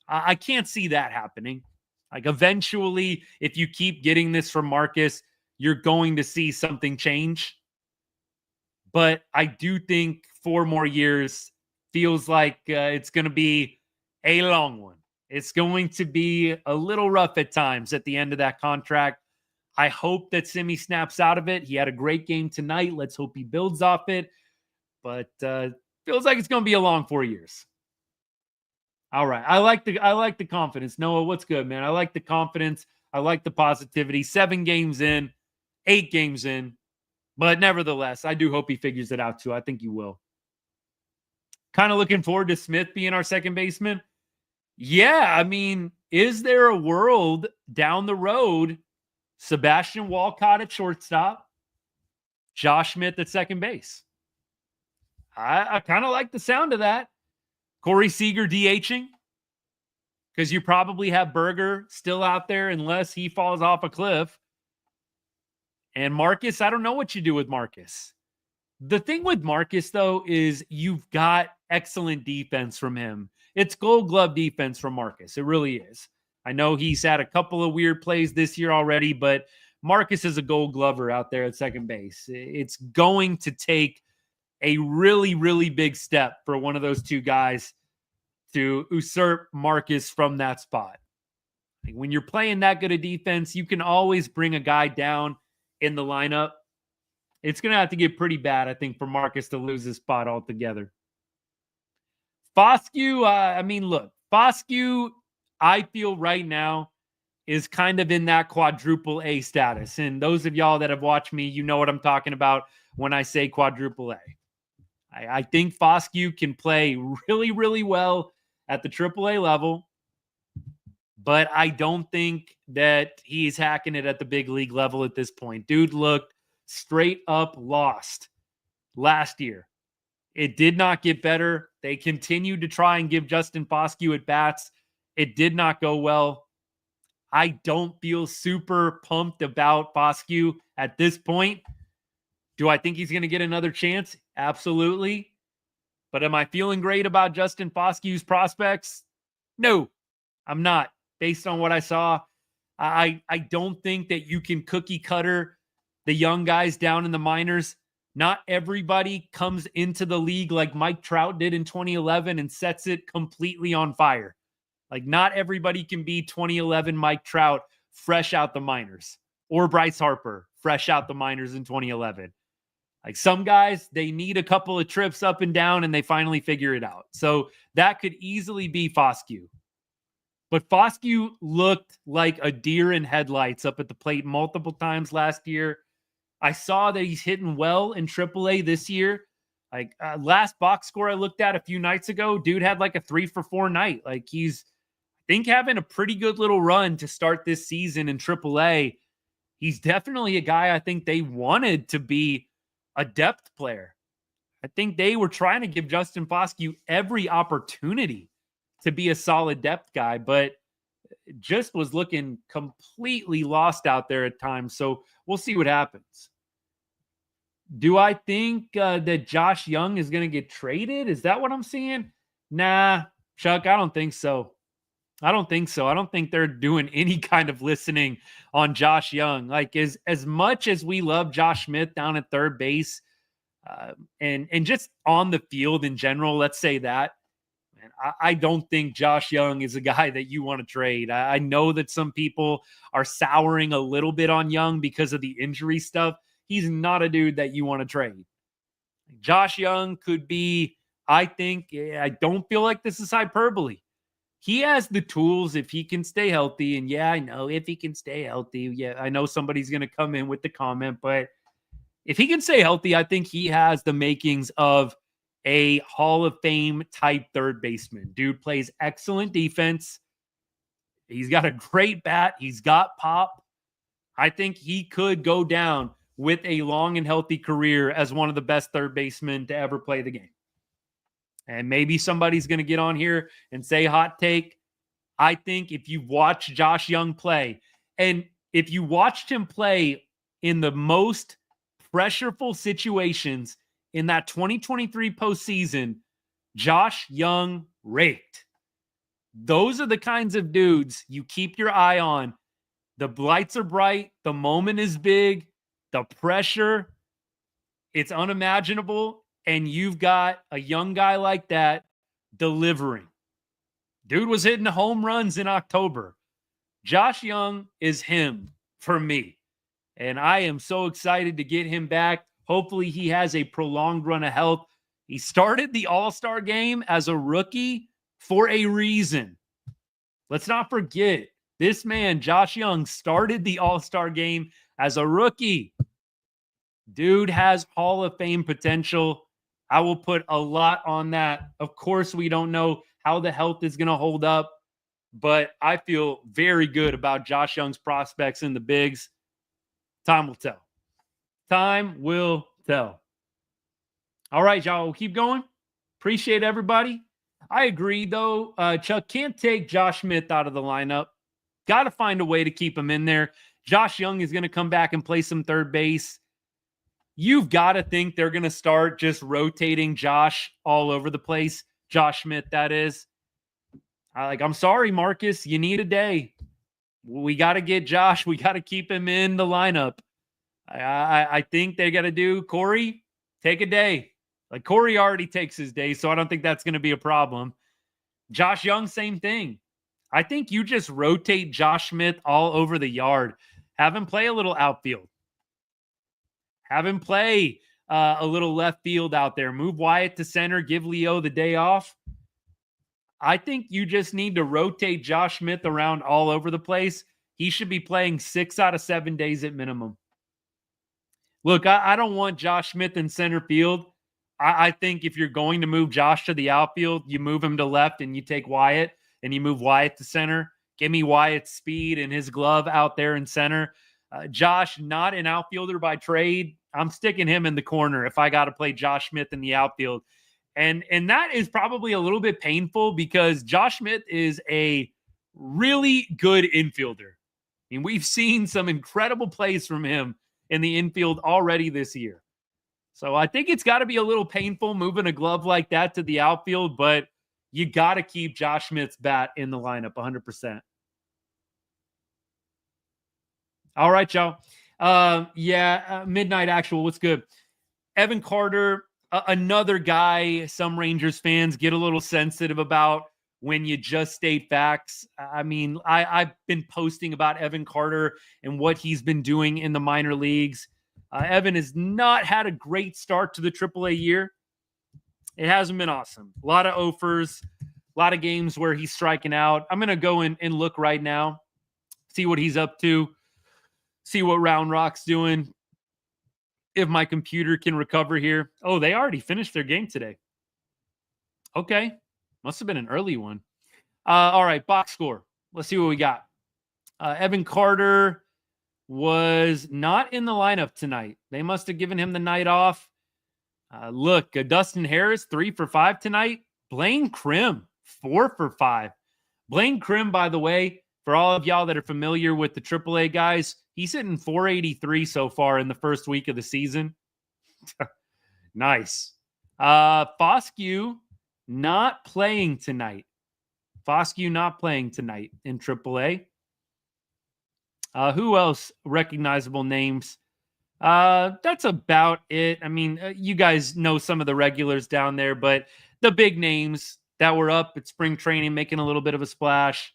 I can't see that happening. Like, eventually, if you keep getting this from Marcus, you're going to see something change. But I do think 4 more years feels like it's going to be a long one. It's going to be a little rough at times at the end of that contract. I hope that Semien snaps out of it. He had a great game tonight. Let's hope he builds off it. But feels like it's going to be a long 4 years. All right. I like the confidence. Noah, what's good, man? I like the confidence. I like the positivity. 7 games in, 8 games in. But nevertheless, I do hope he figures it out too. I think he will. Kind of looking forward to Smith being our second baseman. Yeah, I mean, is there a world down the road, Sebastian Walcott at shortstop, Josh Smith at second base? I kind of like the sound of that. Corey Seager DHing, because you probably have Berger still out there unless he falls off a cliff. And Marcus, I don't know what you do with Marcus. The thing with Marcus, though, is you've got excellent defense from him. It's Gold Glove defense from Marcus. It really is. I know he's had a couple of weird plays this year already, but Marcus is a Gold Glover out there at second base. It's going to take a really, really big step for one of those two guys to usurp Marcus from that spot. When you're playing that good a defense, you can always bring a guy down in the lineup. It's going to have to get pretty bad, I think, for Marcus to lose his spot altogether. Foscue, look, Foscue, I feel right now is kind of in that quadruple A status. And those of y'all that have watched me, you know what I'm talking about when I say quadruple A. I think Foscue can play really, really well at the AAA level, but I don't think that he's hacking it at the big league level at this point. Dude looked straight up lost last year. It did not get better. They continued to try and give Justin Foscue at bats. It did not go well. I don't feel super pumped about Foscue at this point. Do I think he's going to get another chance? Absolutely. But am I feeling great about Justin Foscue's prospects? No, I'm not. Based on what I saw, I don't think that you can cookie cutter the young guys down in the minors. Not everybody comes into the league like Mike Trout did in 2011 and sets it completely on fire. Like, not everybody can be 2011 Mike Trout fresh out the minors, or Bryce Harper fresh out the minors in 2011. Like, some guys, they need a couple of trips up and down and they finally figure it out. So that could easily be Foscue. But Foscue looked like a deer in headlights up at the plate multiple times last year. I saw that he's hitting well in AAA this year. Like, last box score I looked at a few nights ago, dude had like a 3-for-4 night. Like, he's, I think, having a pretty good little run to start this season in AAA. He's definitely a guy I think they wanted to be a depth player. I think they were trying to give Justin Foscue every opportunity to be a solid depth guy, but just was looking completely lost out there at times. So we'll see what happens. Do I think that Josh Young is going to get traded? Is that what I'm seeing? Nah, Chuck, I don't think so. I don't think so. I don't think they're doing any kind of listening on Josh Young. Like as much as we love Josh Smith down at third base, and just on the field in general, let's say that. Man, I don't think Josh Young is a guy that you want to trade. I know that some people are souring a little bit on Young because of the injury stuff. He's not a dude that you want to trade. Josh Young could be, I think, I don't feel like this is hyperbole. He has the tools if he can stay healthy. And yeah, I know if he can stay healthy. Yeah, I know somebody's going to come in with the comment, but if he can stay healthy, I think he has the makings of a Hall of Fame type third baseman. Dude plays excellent defense. He's got a great bat. He's got pop. I think he could go down with a long and healthy career as one of the best third basemen to ever play the game. And maybe somebody's going to get on here and say hot take. I think if you watch Josh Young play, and if you watched him play in the most pressureful situations in that 2023 postseason, Josh Young raked. Those are the kinds of dudes you keep your eye on. The lights are bright. The moment is big. The pressure, it's unimaginable. And you've got a young guy like that delivering. Dude was hitting home runs in October. Josh Young is him for me. And I am so excited to get him back. Hopefully he has a prolonged run of health. He started the All-Star game as a rookie for a reason. Let's not forget, this man, Josh Young, started the All-Star game as a rookie. Dude has Hall of Fame potential. I will put a lot on that. Of course, we don't know how the health is going to hold up, but I feel very good about Josh Young's prospects in the bigs. Time will tell. Time will tell. All right, y'all. We'll keep going. Appreciate everybody. I agree, though. Chuck can't take Josh Smith out of the lineup. Got to find a way to keep him in there. Josh Young is going to come back and play some third base. You've got to think they're going to start just rotating Josh all over the place. Josh Smith, that is. I'm sorry, Marcus. You need a day. We got to get Josh. We got to keep him in the lineup. I think they got to do Corey, take a day. Like Corey already takes his day, so I don't think that's going to be a problem. Josh Young, same thing. I think you just rotate Josh Smith all over the yard. Have him play a little outfield. Have him play a little left field out there. Move Wyatt to center. Give Leo the day off. I think you just need to rotate Josh Smith around all over the place. He should be playing 6 out of 7 days at minimum. Look, I don't want Josh Smith in center field. I think if you're going to move Josh to the outfield, you move him to left and you take Wyatt and you move Wyatt to center. Give me Wyatt's speed and his glove out there in center. Josh, not an outfielder by trade. I'm sticking him in the corner if I got to play Josh Smith in the outfield. And that is probably a little bit painful because Josh Smith is a really good infielder. I mean, we've seen some incredible plays from him in the infield already this year. So I think it's got to be a little painful moving a glove like that to the outfield, but you got to keep Josh Smith's bat in the lineup 100%. All right, y'all. Midnight Actual, what's good? Evan Carter, another guy some Rangers fans get a little sensitive about when you just state facts. I mean, I've been posting about Evan Carter and what he's been doing in the minor leagues. Evan has not had a great start to the AAA year. It hasn't been awesome. A lot of offers, a lot of games where he's striking out. I'm going to go in and look right now, see what he's up to, see what Round Rock's doing, if my computer can recover here. Oh, they already finished their game today. Okay. Must have been an early one. All right, box score. Let's see what we got. Evan Carter was not in the lineup tonight. They must have given him the night off. Look, Dustin Harris, 3 for 5 tonight. Blaine Krim, 4 for 5. Blaine Krim, by the way, for all of y'all that are familiar with the AAA guys, he's hitting 483 so far in the first week of the season. Nice. Foscue not playing tonight. Foscue not playing tonight in AAA. Who else? Recognizable names. That's about it. I mean, you guys know some of the regulars down there, but the big names that were up at spring training making a little bit of a splash.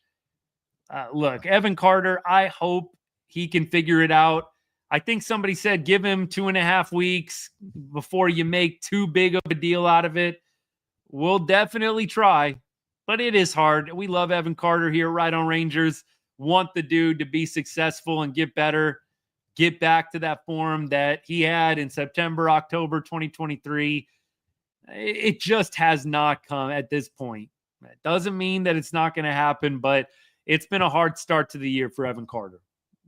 Look, Evan Carter, I hope he can figure it out. I think somebody said give him 2.5 weeks before you make too big of a deal out of it. We'll definitely try, but it is hard. We love Evan Carter here, right on Rangers. Want the dude to be successful and get better, get back to that form that he had in September, October 2023. It just has not come at this point. It doesn't mean that it's not going to happen, but it's been a hard start to the year for Evan Carter.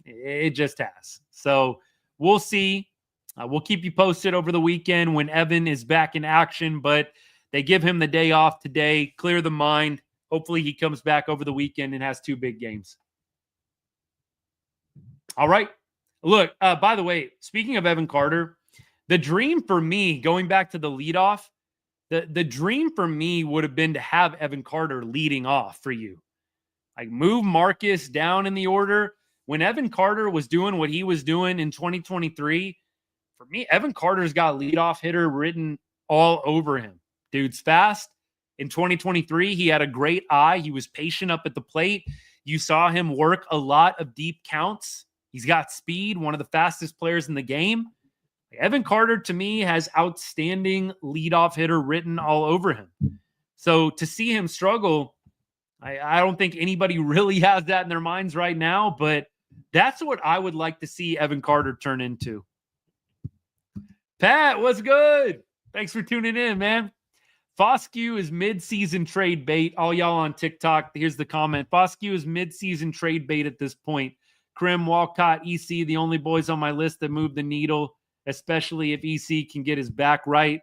It just has. So we'll see. We'll keep you posted over the weekend when Evan is back in action, but they give him the day off today, clear the mind. Hopefully he comes back over the weekend and has 2 big games. All right. Look, by the way, speaking of Evan Carter, the dream for me, going back to the leadoff, the dream for me would have been to have Evan Carter leading off for you. Like move Marcus down in the order. When Evan Carter was doing what he was doing in 2023, for me, Evan Carter's got leadoff hitter written all over him. Dude's fast. In 2023, he had a great eye. He was patient up at the plate. You saw him work a lot of deep counts. He's got speed, one of the fastest players in the game. Evan Carter, to me, has outstanding leadoff hitter written all over him. So to see him struggle, I don't think anybody really has that in their minds right now, but that's what I would like to see Evan Carter turn into. Pat, what's good? Thanks for tuning in, man. Foscue is mid-season trade bait. All y'all on TikTok, here's the comment. Foscue is mid-season trade bait at this point. Krim, Walcott, EC, the only boys on my list that move the needle, especially if EC can get his back right.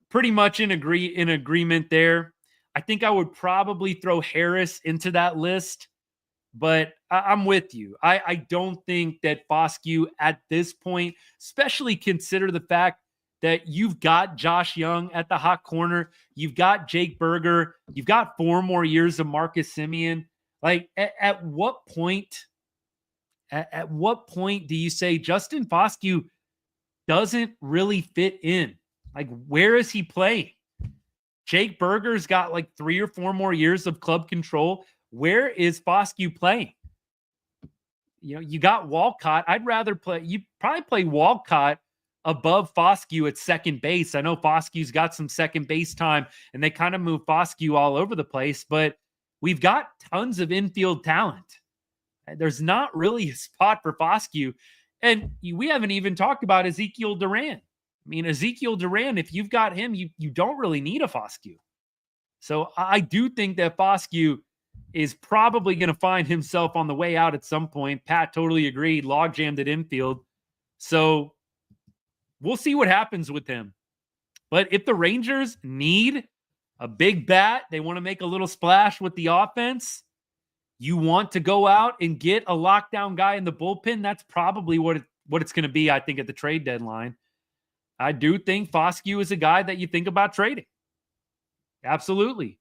Pretty much in agreement there. I think I would probably throw Harris into that list, but I'm with you. I don't think that Foscue at this point, especially consider the fact that you've got Josh Young at the hot corner. You've got Jake Berger. You've got 4 more years of Marcus Semien. Like at what point do you say Justin Foscue doesn't really fit in? Like, where is he playing? Jake Berger's got like 3 or 4 more years of club control. Where is Foscue playing? You know, you got Walcott. I'd rather you probably play Walcott above Foscue at second base. I know Foscue's got some second base time and they kind of move Foscue all over the place, but we've got tons of infield talent. There's not really a spot for Foscue. And we haven't even talked about Ezekiel Duran. I mean, Ezekiel Duran, if you've got him, you don't really need a Foscue. So I do think that Foscue is probably going to find himself on the way out at some point. Pat totally agreed. Log jammed at infield. So we'll see what happens with him. But if the Rangers need a big bat, they want to make a little splash with the offense, you want to go out and get a lockdown guy in the bullpen, that's probably what it's going to be, I think, at the trade deadline. I do think Foscue is a guy that you think about trading. Absolutely.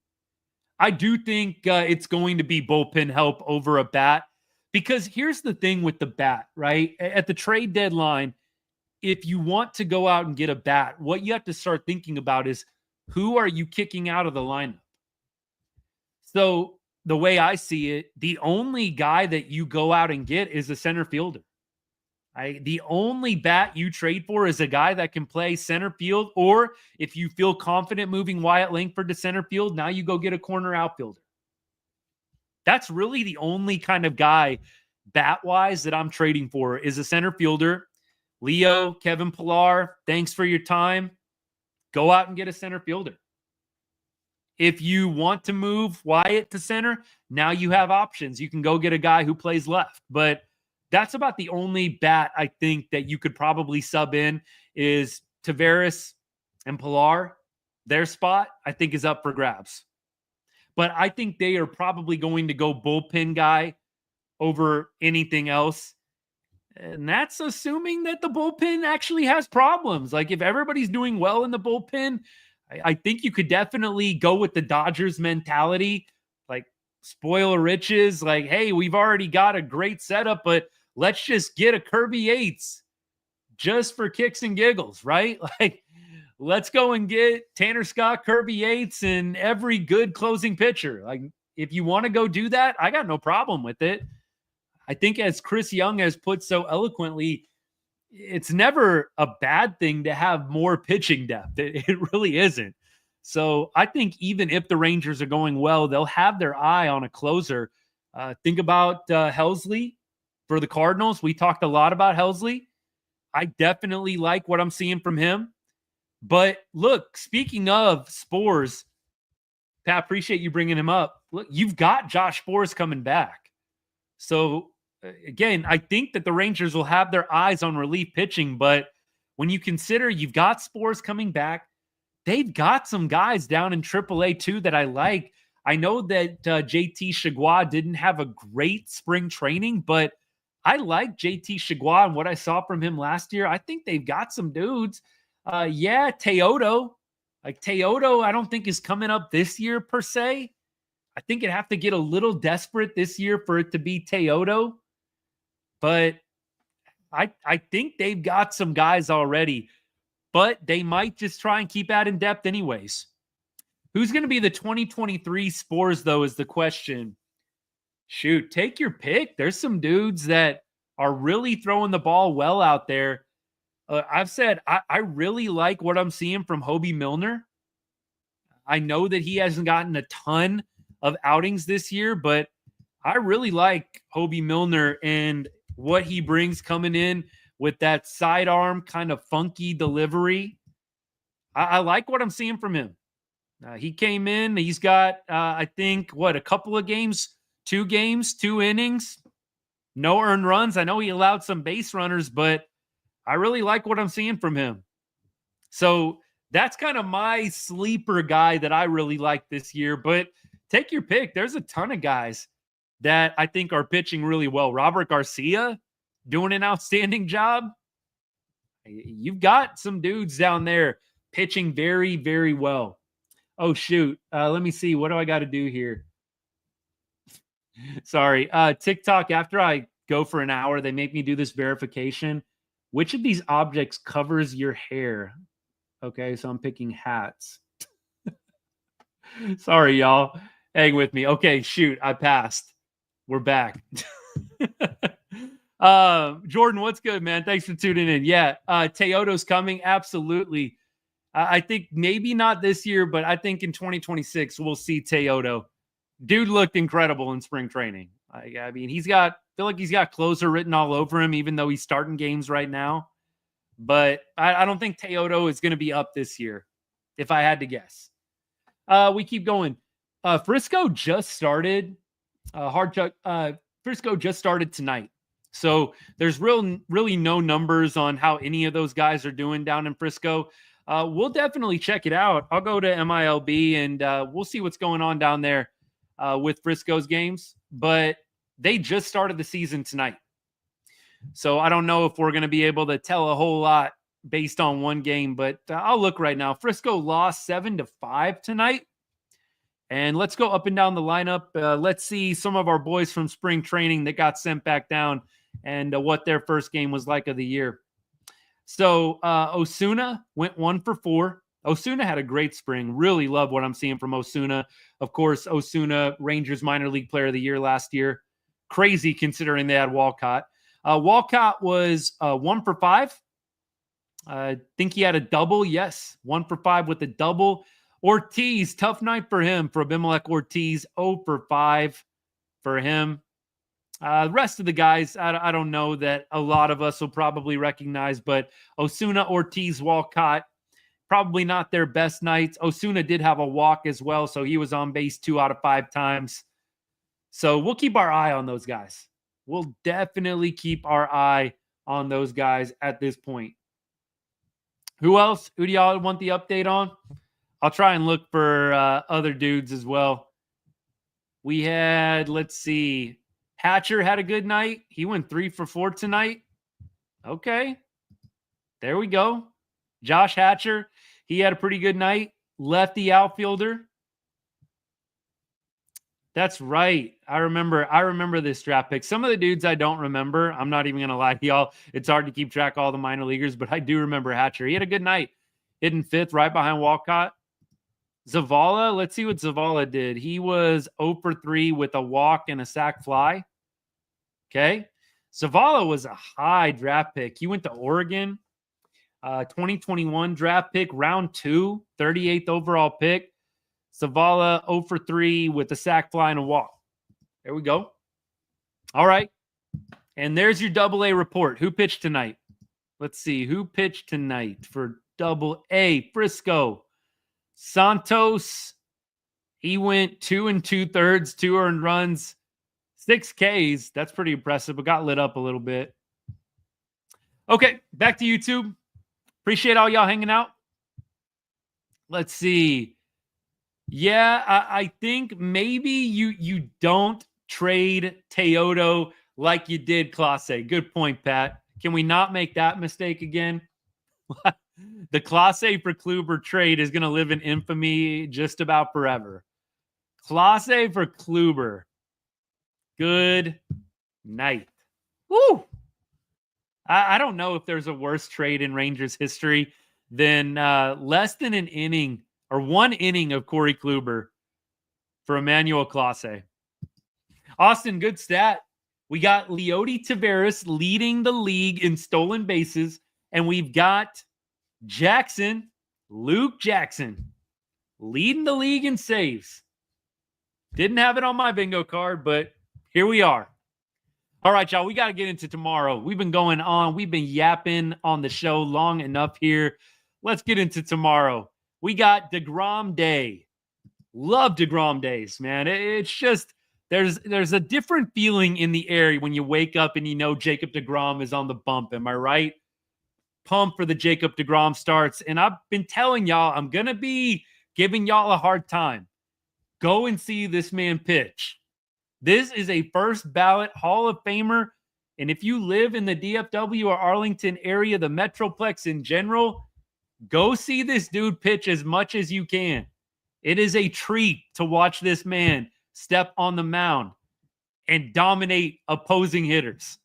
I do think it's going to be bullpen help over a bat, because here's the thing with the bat, right? At the trade deadline, if you want to go out and get a bat, what you have to start thinking about is who are you kicking out of the lineup? So the way I see it, the only guy that you go out and get is a center fielder. The only bat you trade for is a guy that can play center field, or if you feel confident moving Wyatt Langford to center field, now you go get a corner outfielder. That's really the only kind of guy bat-wise that I'm trading for is a center fielder. Leo, Kevin Pillar, thanks for your time. Go out and get a center fielder. If you want to move Wyatt to center, now you have options. You can go get a guy who plays left, but that's about the only bat I think that you could probably sub in is Taveras and Pillar. Their spot, I think, is up for grabs. But I think they are probably going to go bullpen guy over anything else. And that's assuming that the bullpen actually has problems. Like if everybody's doing well in the bullpen, I think you could definitely go with the Dodgers mentality. Like spoil riches. Like, hey, we've already got a great setup, but let's just get a Kirby Yates just for kicks and giggles, right? Like, let's go and get Tanner Scott, Kirby Yates, and every good closing pitcher. Like, if you want to go do that, I got no problem with it. I think, as Chris Young has put so eloquently, it's never a bad thing to have more pitching depth. It really isn't. So I think even if the Rangers are going well, they'll have their eye on a closer. Think about Helsley for the Cardinals. We talked a lot about Helsley. I definitely like what I'm seeing from him. But look, speaking of Spores, Pat, appreciate you bringing him up. Look, you've got Josh Spores coming back. So again, I think that the Rangers will have their eyes on relief pitching, but when you consider you've got Spores coming back, they've got some guys down in AAA too that I like. I know that JT Chagua didn't have a great spring training, but I like JT Chagua and what I saw from him last year. I think they've got some dudes. Teodo. Like, Teodo, I don't think is coming up this year per se. I think it'd have to get a little desperate this year for it to be Teodo. But I think they've got some guys already. But they might just try and keep adding depth anyways. Who's going to be the 2023 Spores, though, is the question. Shoot, take your pick. There's some dudes that are really throwing the ball well out there. I've said I really like what I'm seeing from Hobie Milner. I know that he hasn't gotten a ton of outings this year, but I really like Hobie Milner and what he brings coming in with that sidearm kind of funky delivery. I like what I'm seeing from him. He came in. He's got, I think, a couple of games, 2 innings, no earned runs. I know he allowed some base runners, but I really like what I'm seeing from him. So that's kind of my sleeper guy that I really like this year. But take your pick. There's a ton of guys that I think are pitching really well. Robert Garcia doing an outstanding job. You've got some dudes down there pitching very, very well. Oh, shoot. Let me see. What do I got to do here? Sorry. TikTok, after I go for an hour, they make me do this verification. Which of these objects covers your hair? Okay, so I'm picking hats. Sorry, y'all. Hang with me. Okay, shoot. I passed. We're back. Jordan, what's good, man? Thanks for tuning in. Yeah, Teodo's coming. Absolutely. I think maybe not this year, but I think in 2026 we'll see Teodo. Dude looked incredible in spring training. I mean, I feel like he's got closer written all over him, even though he's starting games right now. But I don't think Teodo is going to be up this year, if I had to guess. We keep going. Frisco just started. Frisco just started tonight. So there's really no numbers on how any of those guys are doing down in Frisco. We'll definitely check it out. I'll go to MILB and we'll see what's going on down there with Frisco's games. But they just started the season tonight. So I don't know if we're going to be able to tell a whole lot based on one game, but I'll look right now. Frisco lost 7-5 tonight. And let's go up and down the lineup. Let's see some of our boys from spring training that got sent back down and what their first game was like of the year. So Osuna went 1 for 4. Osuna had a great spring. Really love what I'm seeing from Osuna. Of course, Osuna, Rangers minor league player of the year last year. Crazy considering they had Walcott. Walcott was 1 for 5. I think he had a double. Yes, 1 for 5 with a double. Ortiz, tough night for him, for Abimelec Ortiz, 0 for 5 for him. The rest of the guys, I don't know that a lot of us will probably recognize, but Osuna, Ortiz, Walcott, probably not their best nights. Osuna did have a walk as well, so he was on base 2 out of 5 times. So we'll keep our eye on those guys. We'll definitely keep our eye on those guys at this point. Who else? Who do y'all want the update on? I'll try and look for other dudes as well. We had, let's see, Hatcher had a good night. He went 3 for 4 tonight. Okay. There we go. Josh Hatcher, he had a pretty good night. Lefty outfielder. That's right. I remember this draft pick. Some of the dudes I don't remember. I'm not even going to lie to y'all. It's hard to keep track of all the minor leaguers, but I do remember Hatcher. He had a good night. Hitting fifth right behind Walcott. Zavala, let's see what Zavala did. He was 0 for 3 with a walk and a sac fly. Okay. Zavala was a high draft pick. He went to Oregon. 2021 draft pick, round 2, 38th overall pick. Zavala 0 for 3 with a sac fly and a walk. There we go. All right. And there's your AA report. Who pitched tonight? Let's see. Who pitched tonight for AA? Frisco. Santos. He went 2 2/3, 2 earned runs, 6 Ks. That's pretty impressive, but got lit up a little bit. Okay, back to YouTube. Appreciate all y'all hanging out. Let's see. Yeah, I think maybe you don't trade Teodo like you did Clase. Good point, Pat. Can we not make that mistake again? The Clase for Kluber trade is going to live in infamy just about forever. Clase for Kluber. Good night. Woo! I don't know if there's a worse trade in Rangers history than less than an inning or 1 inning of Corey Kluber for Emmanuel Clase. Austin, good stat. We got Leody Taveras leading the league in stolen bases, and we've got Luke Jackson, leading the league in saves. Didn't have it on my bingo card, but here we are. All right, y'all, we got to get into tomorrow. We've been going on. We've been yapping on the show long enough here. Let's get into tomorrow. We got DeGrom Day. Love DeGrom days, man. It's just, there's a different feeling in the air when you wake up and you know Jacob DeGrom is on the bump. Am I right? Pumped for the Jacob DeGrom starts. And I've been telling y'all, I'm going to be giving y'all a hard time. Go and see this man pitch. This is a first ballot Hall of Famer. And if you live in the DFW or Arlington area, the Metroplex in general, go see this dude pitch as much as you can. It is a treat to watch this man step on the mound and dominate opposing hitters.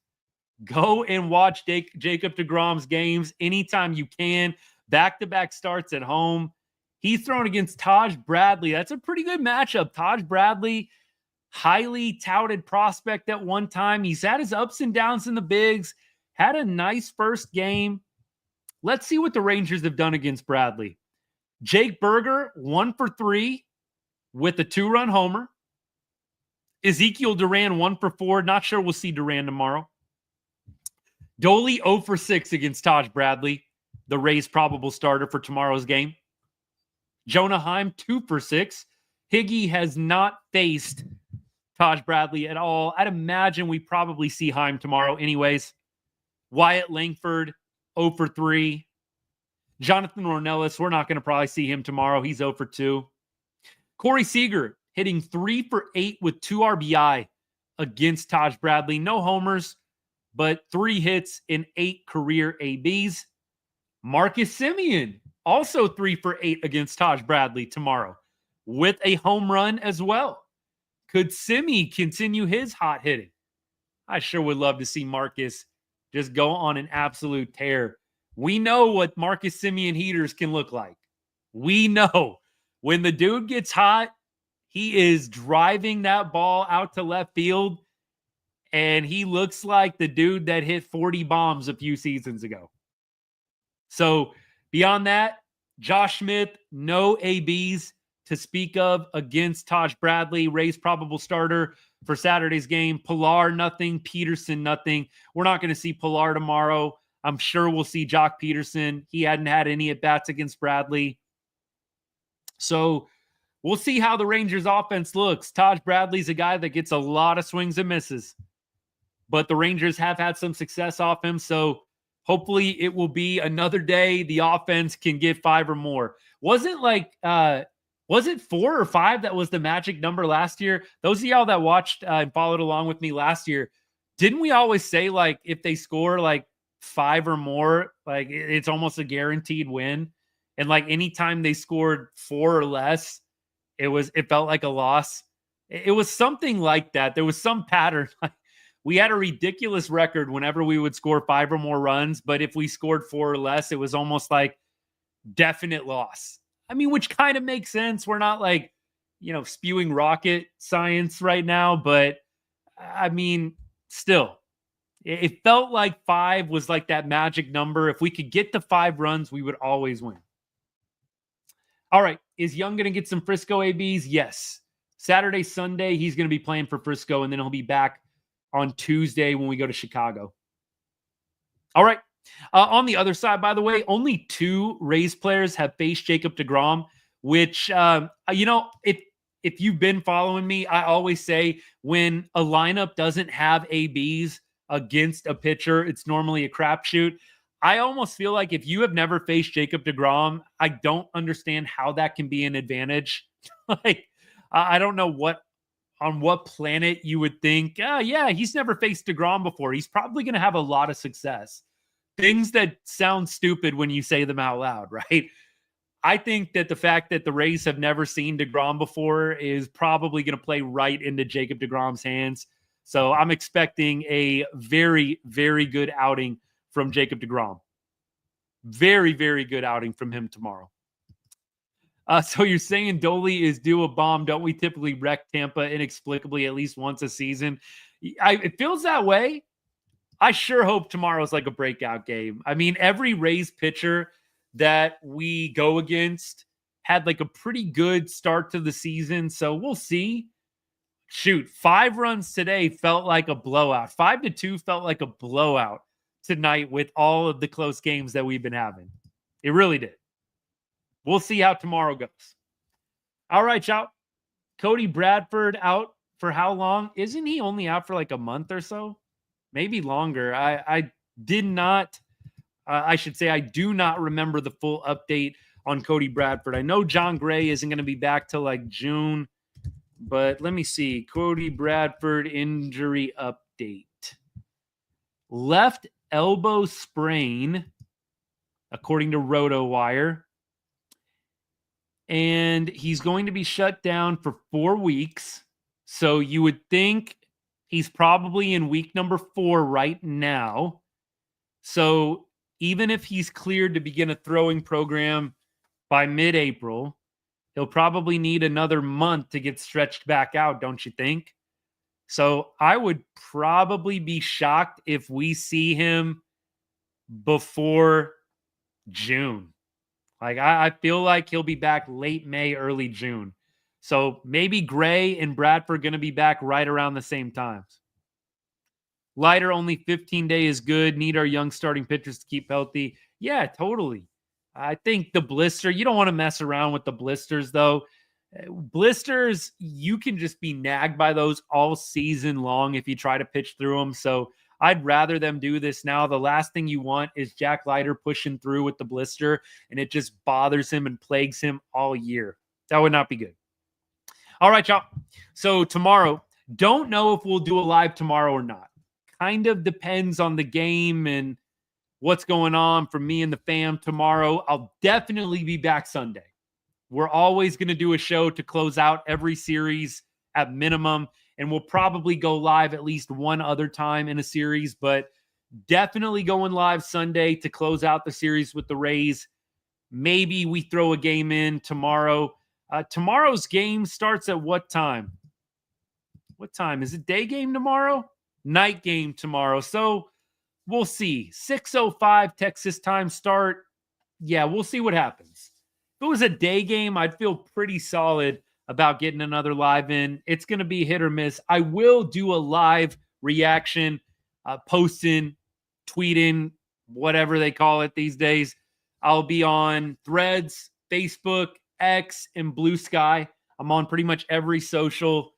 Go and watch Jacob DeGrom's games anytime you can. Back-to-back starts at home. He's thrown against Taj Bradley. That's a pretty good matchup. Taj Bradley, highly touted prospect at one time. He's had his ups and downs in the bigs. Had a nice first game. Let's see what the Rangers have done against Bradley. Jake Berger, 1 for 3 with a 2-run homer. Ezekiel Duran, 1 for 4. Not sure we'll see Duran tomorrow. Doley, 0 for 6 against Taj Bradley, the Rays' probable starter for tomorrow's game. Jonah Heim, 2 for 6. Higgy has not faced Taj Bradley at all. I'd imagine we probably see Heim tomorrow anyways. Wyatt Langford, 0 for 3. Jonathan Ornelas, we're not going to probably see him tomorrow. He's 0 for 2. Corey Seager hitting 3 for 8 with 2 RBI against Taj Bradley. No homers, but 3 hits in 8 career ABs. Marcus Semien, also 3 for 8 against Taj Bradley tomorrow with a home run as well. Could Simi continue his hot hitting? I sure would love to see Marcus just go on an absolute tear. We know what Marcus Semien heaters can look like. We know when the dude gets hot, he is driving that ball out to left field, and he looks like the dude that hit 40 bombs a few seasons ago. So beyond that, Josh Smith, no ABs to speak of against Taj Bradley, Rays probable starter for Saturday's game. Pilar, nothing. Peterson, nothing. We're not going to see Pilar tomorrow. I'm sure we'll see Jock Peterson. He hadn't had any at-bats against Bradley. So we'll see how the Rangers offense looks. Taj Bradley's a guy that gets a lot of swings and misses, but the Rangers have had some success off him. So hopefully it will be another day the offense can get 5 or more. Was it 4 or 5 that was the magic number last year? Those of y'all that watched and followed along with me last year, didn't we always say, like, if they score like 5 or more, like it's almost a guaranteed win? And like anytime they scored 4 or less, it felt like a loss. It was something like that. There was some pattern. We had a ridiculous record whenever we would score 5 or more runs, but if we scored 4 or less, it was almost like definite loss. I mean, which kind of makes sense. We're not like, spewing rocket science right now, but I mean, still, it felt like 5 was like that magic number. If we could get to 5 runs, we would always win. All right. Is Young going to get some Frisco ABs? Yes. Saturday, Sunday, he's going to be playing for Frisco, and then he'll be back on Tuesday when we go to Chicago. All right. On the other side, by the way, only 2 Rays players have faced Jacob deGrom, which, if you've been following me, I always say when a lineup doesn't have ABs against a pitcher, it's normally a crapshoot. I almost feel like if you have never faced Jacob deGrom, I don't understand how that can be an advantage. I don't know on what planet you would think, he's never faced deGrom before. He's probably going to have a lot of success. Things that sound stupid when you say them out loud, right? I think that the fact that the Rays have never seen deGrom before is probably going to play right into Jacob deGrom's hands. So I'm expecting a very, very good outing from Jacob deGrom. Very, very good outing from him tomorrow. So you're saying Dolly is due a bomb. Don't we typically wreck Tampa inexplicably at least once a season? It feels that way. I sure hope tomorrow's like a breakout game. I mean, every Rays pitcher that we go against had like a pretty good start to the season. So we'll see. Shoot, 5 runs today felt like a blowout. 5-2 felt like a blowout tonight with all of the close games that we've been having. It really did. We'll see how tomorrow goes. All right, y'all. Cody Bradford out for how long? Isn't he only out for like a month or so? Maybe longer. I do not remember the full update on Cody Bradford. I know John Gray isn't going to be back till like June, but let me see. Cody Bradford injury update. Left elbow sprain, according to RotoWire. And he's going to be shut down for 4 weeks. So you would think he's probably in week number 4 right now. So even if he's cleared to begin a throwing program by mid-April, he'll probably need another month to get stretched back out, don't you think? So I would probably be shocked if we see him before June. Like, I feel like he'll be back late May, early June. So maybe Gray and Bradford going to be back right around the same times. Lighter, only 15 days is good. Need our young starting pitchers to keep healthy. Yeah, totally. I think the blister, you don't want to mess around with the blisters, though. Blisters, you can just be nagged by those all season long if you try to pitch through them. So I'd rather them do this now. The last thing you want is Jack Leiter pushing through with the blister, and it just bothers him and plagues him all year. That would not be good. All right, y'all. So tomorrow, don't know if we'll do a live tomorrow or not. Kind of depends on the game and what's going on for me and the fam tomorrow. I'll definitely be back Sunday. We're always going to do a show to close out every series at minimum, and we'll probably go live at least one other time in a series, but definitely going live Sunday to close out the series with the Rays. Maybe we throw a game in tomorrow. Tomorrow's game starts at what time? What time? Is it day game tomorrow? Night game tomorrow. So we'll see. 6:05 Texas time start. Yeah, we'll see what happens. If it was a day game, I'd feel pretty solid about getting another live in. It's going to be hit or miss. I will do a live reaction, posting, tweeting, whatever they call it these days. I'll be on Threads, Facebook, X, and Blue Sky. I'm on pretty much every social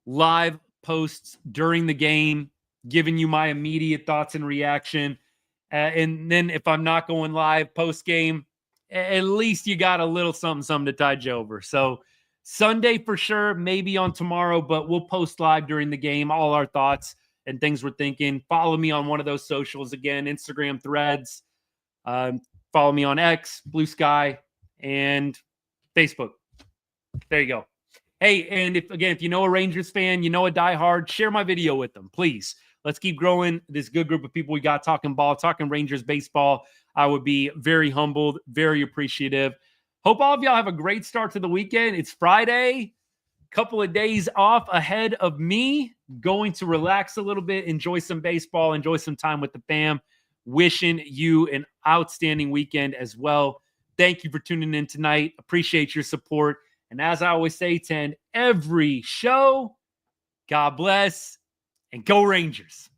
live posts during the game, giving you my immediate thoughts and reaction. And then if I'm not going live post game, at least you got a little something to tide you over. So Sunday for sure, maybe on tomorrow, but we'll post live during the game, all our thoughts and things we're thinking. Follow me on one of those socials again, Instagram, Threads. Follow me on X, Blue Sky, and Facebook. There you go. Hey, and if you know a Rangers fan, you know a diehard, share my video with them, please. Let's keep growing this good group of people we got talking ball, talking Rangers baseball. I would be very humbled, very appreciative. Hope all of y'all have a great start to the weekend. It's Friday, couple of days off ahead of me. Going to relax a little bit, enjoy some baseball, enjoy some time with the fam. Wishing you an outstanding weekend as well. Thank you for tuning in tonight. Appreciate your support. And as I always say to end every show, God bless and go Rangers.